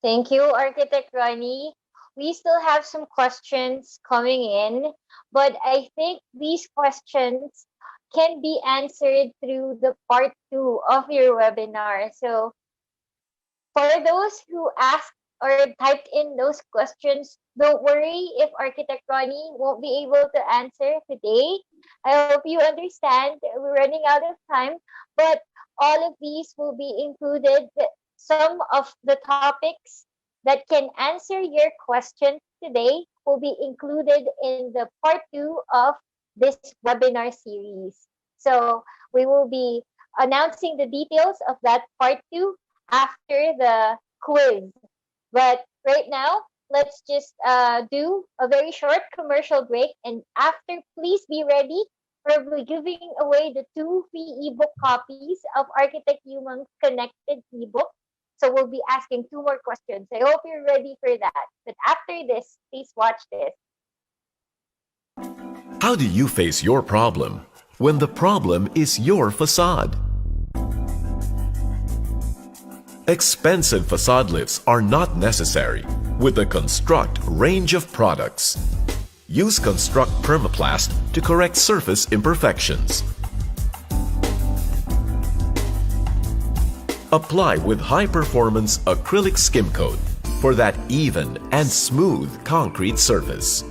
Thank you, Architect Ronnie. We still have some questions coming in, but I think these questions can be answered through the part 2 of your webinar. So for those who asked or typed in those questions, don't worry if Architect Ronnie won't be able to answer today. I hope you understand we're running out of time, but all of these will be included. Some of the topics that can answer your question today will be included in the part 2 of this webinar series. So we will be announcing the details of that part 2 after the quiz. But right now, let's just do a very short commercial break. And after, please be ready. We'll be giving away the 2 free ebook copies of Architect Humong's Connected ebook. So we'll be asking 2 more questions. I hope you're ready for that. But after this, please watch this. How do you face your problem when the problem is your facade? Expensive facade lifts are not necessary with the Construct range of products. Use Construct Permaplast to correct surface imperfections. Apply with high-performance acrylic skim coat for that even and smooth concrete surface.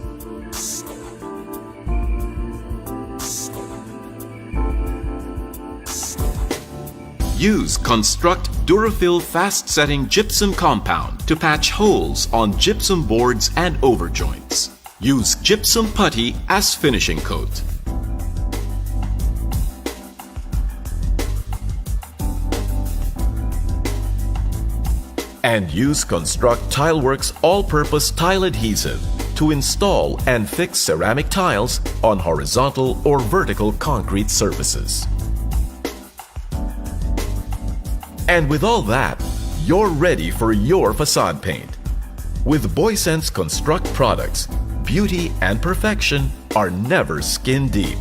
Use Construct Durafil fast-setting gypsum compound to patch holes on gypsum boards and overjoints. Use gypsum putty as finishing coat. And use Construct Tileworks all-purpose tile adhesive to install and fix ceramic tiles on horizontal or vertical concrete surfaces. And with all that, you're ready for your facade paint. With Boysense Construct products, beauty and perfection are never skin deep.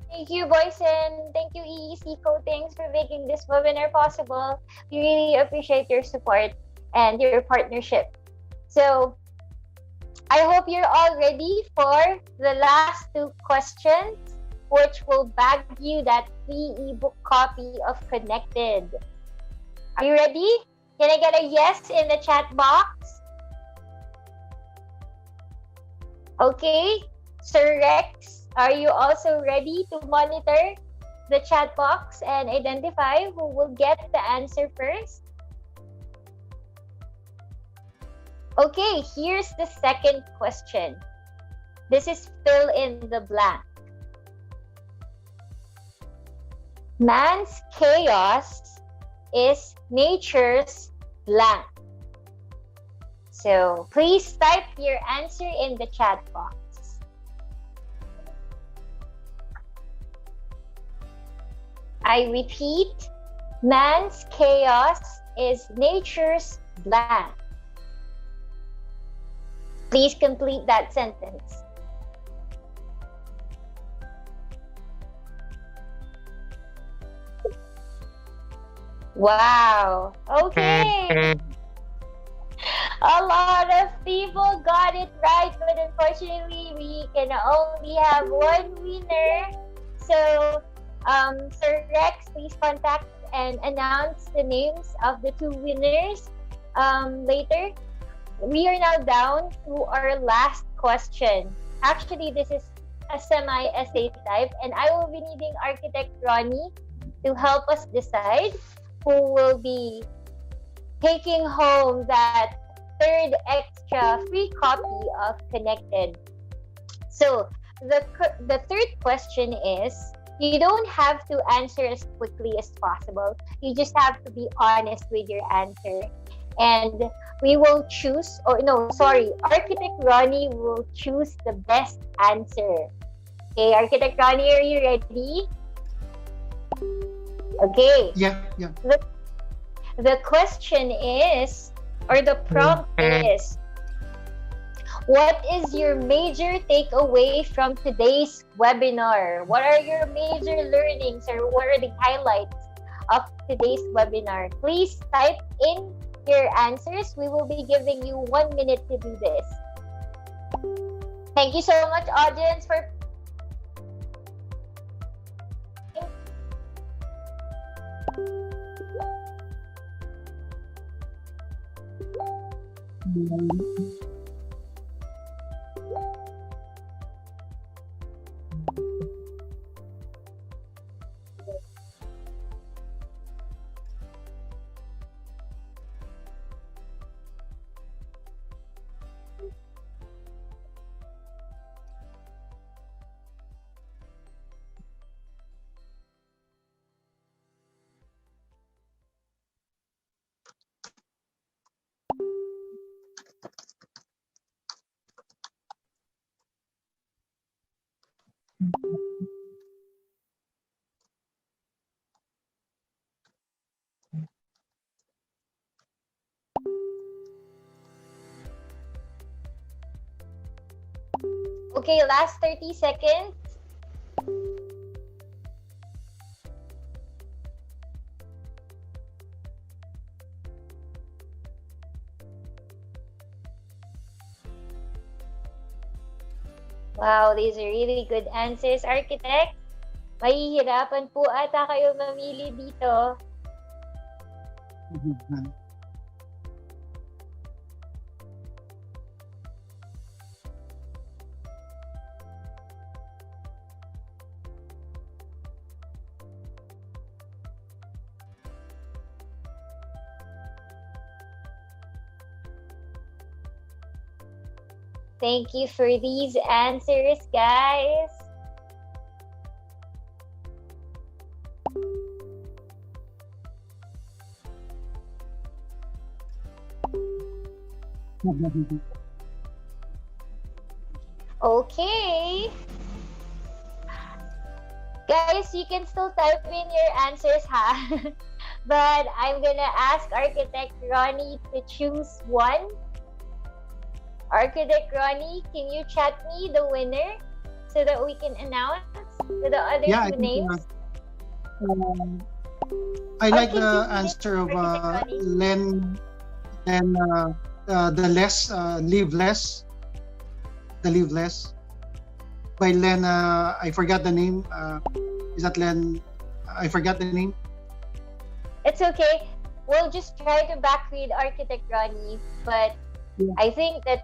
Thank you, Boysen. Thank you, EEC Coatings, for making this webinar possible. We really appreciate your support and your partnership. So, I hope you're all ready for the last two questions, which will bag you that free ebook copy of Connected. Are you ready? Can I get a yes in the chat box? Okay. Sir Rex, are you also ready to monitor the chat box and identify who will get the answer first? Okay, here's the second question. This is fill in the blank. Man's chaos is nature's blank. So please type your answer in the chat box. I repeat, man's chaos is nature's blank. Please complete that sentence. Wow. Okay. A lot of people got it right, but unfortunately, we can only have one winner. So, Sir Rex, please contact and announce the names of the two winners later. We are now down to our last question. Actually, this is a semi-essay type, and I will be needing Architect Ronnie to help us decide who will be taking home that third extra free copy of Connected. So, the third question is, you don't have to answer as quickly as possible. You just have to be honest with your answer. And we will choose, Architect Ronnie will choose the best answer. Okay, Architect Ronnie, are you ready? Okay. Yeah. The question is, or the prompt is, what is your major takeaway from today's webinar? What are your major learnings, or what are the highlights of today's webinar? Please type in your answers. We will be giving you 1 minute to do this. Thank you so much, audience, for Okay, last 30 seconds. Wow, these are really good answers, Architect. Mahihirapan po ata kayo mamili dito. Thank you for these answers, guys. Okay. Guys, you can still type in your answers, ha? But I'm gonna ask Architect Ronnie to choose one. Architect Ronnie, can you chat me the winner so that we can announce to the other two names? I Or like can the you read it, answer of Architect Ronnie? Len, and the less, live less, the live less by Len. I forgot the name. Is that Len? I forgot the name. It's okay. We'll just try to backread Architect Ronnie, but Yeah. I think that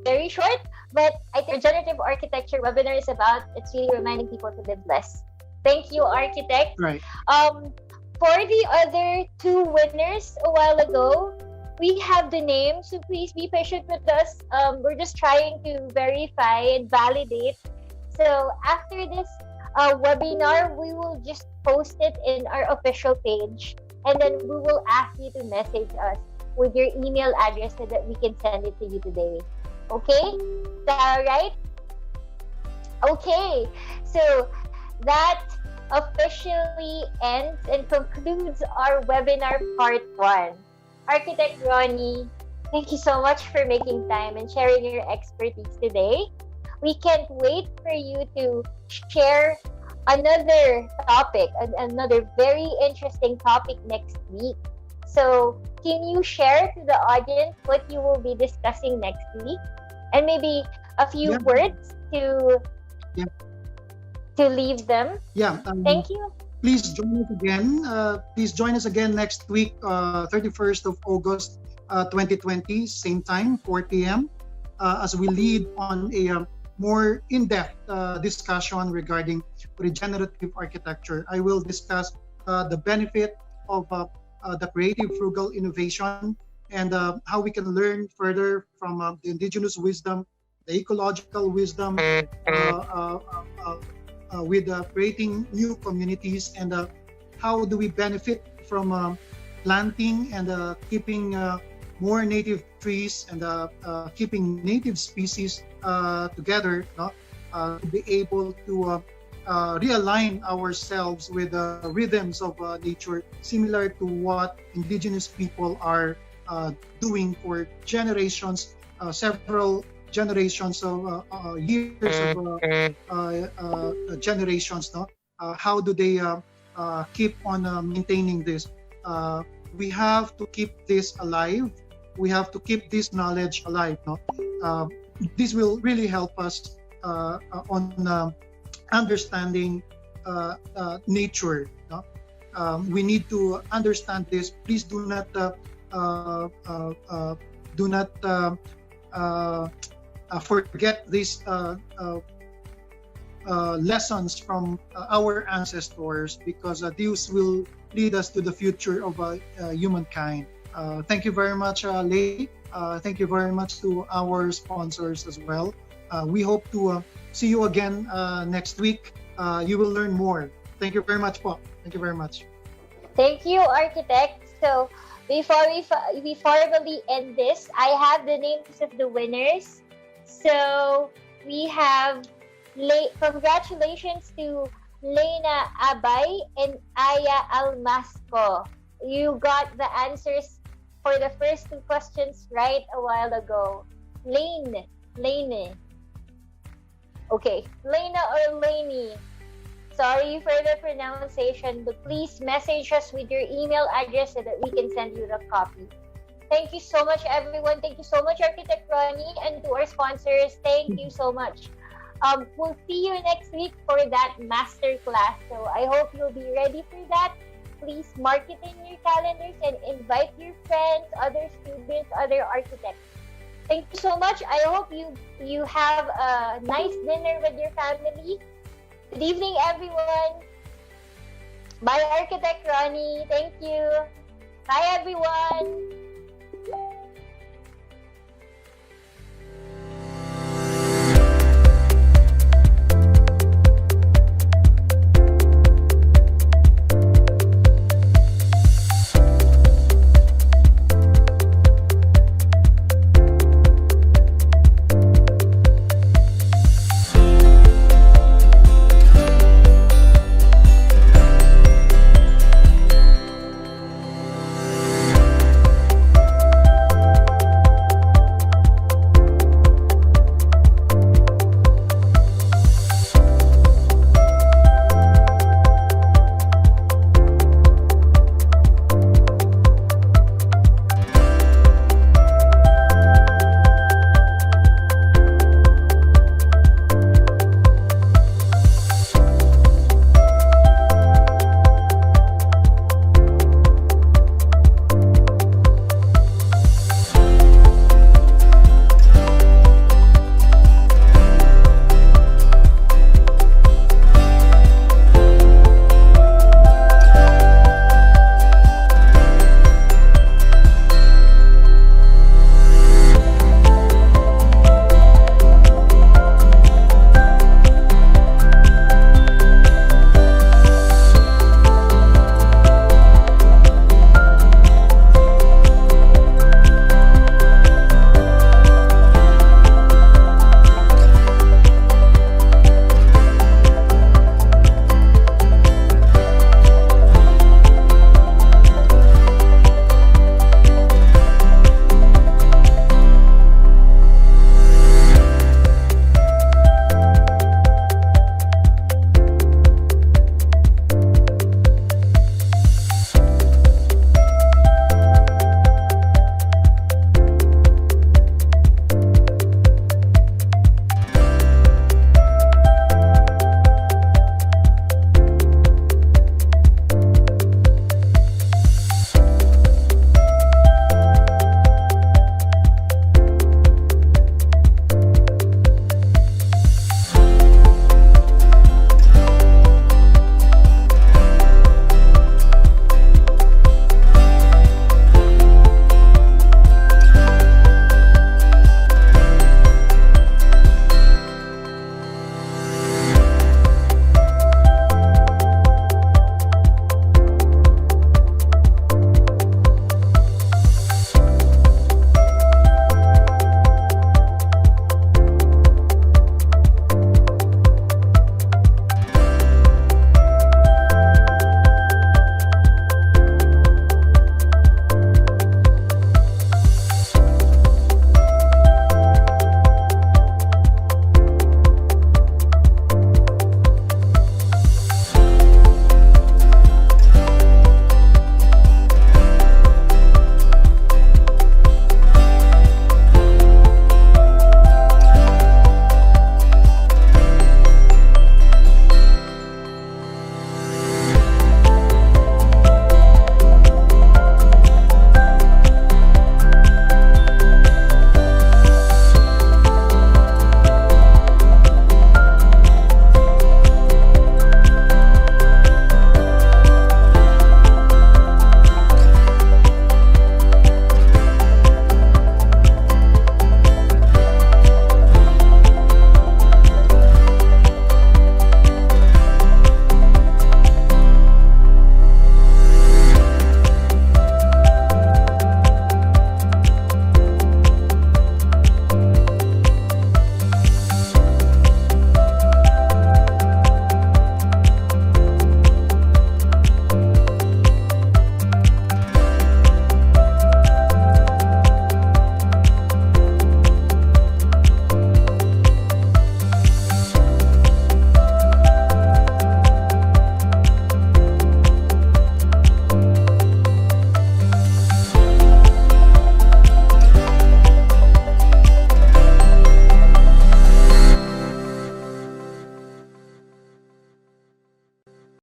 very short, but I think regenerative architecture webinar is about, it's really reminding people to live less. Thank you, Architect. Right. For the other two winners a while ago, we have the names, so please be patient with us. We're just trying to verify and validate. So after this webinar, we will just post it in our official page, and then we will ask you to message us with your email address so that we can send it to you today. Okay? Is that all right? Okay. So that officially ends and concludes our webinar part 1. Architect Ronnie, thank you so much for making time and sharing your expertise today. We can't wait for you to share another topic, another very interesting topic next week. So can you share to the audience what you will be discussing next week? And maybe a few words to leave them. Yeah. Thank you. Please join us again. Please join us again next week, 31st of August, 2020, same time, 4 p.m. As we lead on a more in-depth discussion regarding regenerative architecture. I will discuss the benefit of the creative frugal innovation and how we can learn further from the indigenous wisdom, the ecological wisdom, with creating new communities, and how do we benefit from planting and keeping more native trees and keeping native species together, to be able to realign ourselves with the rhythms of nature, similar to what indigenous people are doing for generations, several generations of years of generations. How do they keep on maintaining this? We have to keep this alive. We have to keep this knowledge alive. This will really help us on understanding nature. We need to understand this. Please do not forget these lessons from our ancestors, because these will lead us to the future of humankind. Thank you very much, Lei. Thank you very much to our sponsors as well. We hope to see you again next week. You will learn more. Thank you very much, po. Thank you very much. Thank you, Architect. So before we formally end this, I have the names of the winners. So we have congratulations to Lena Abay and Aya Almasco. You got the answers for the first two questions right a while ago. Lane. Okay, Lena or Laney. Sorry for the pronunciation, but please message us with your email address so that we can send you the copy. Thank you so much, everyone. Thank you so much, Architect Ronnie, and to our sponsors. Thank you so much. We'll see you next week for that masterclass. So I hope you'll be ready for that. Please mark it in your calendars and invite your friends, other students, other architects. Thank you so much. I hope you have a nice dinner with your family. Good evening, everyone. Bye, Architect Ronnie. Thank you. Bye, everyone.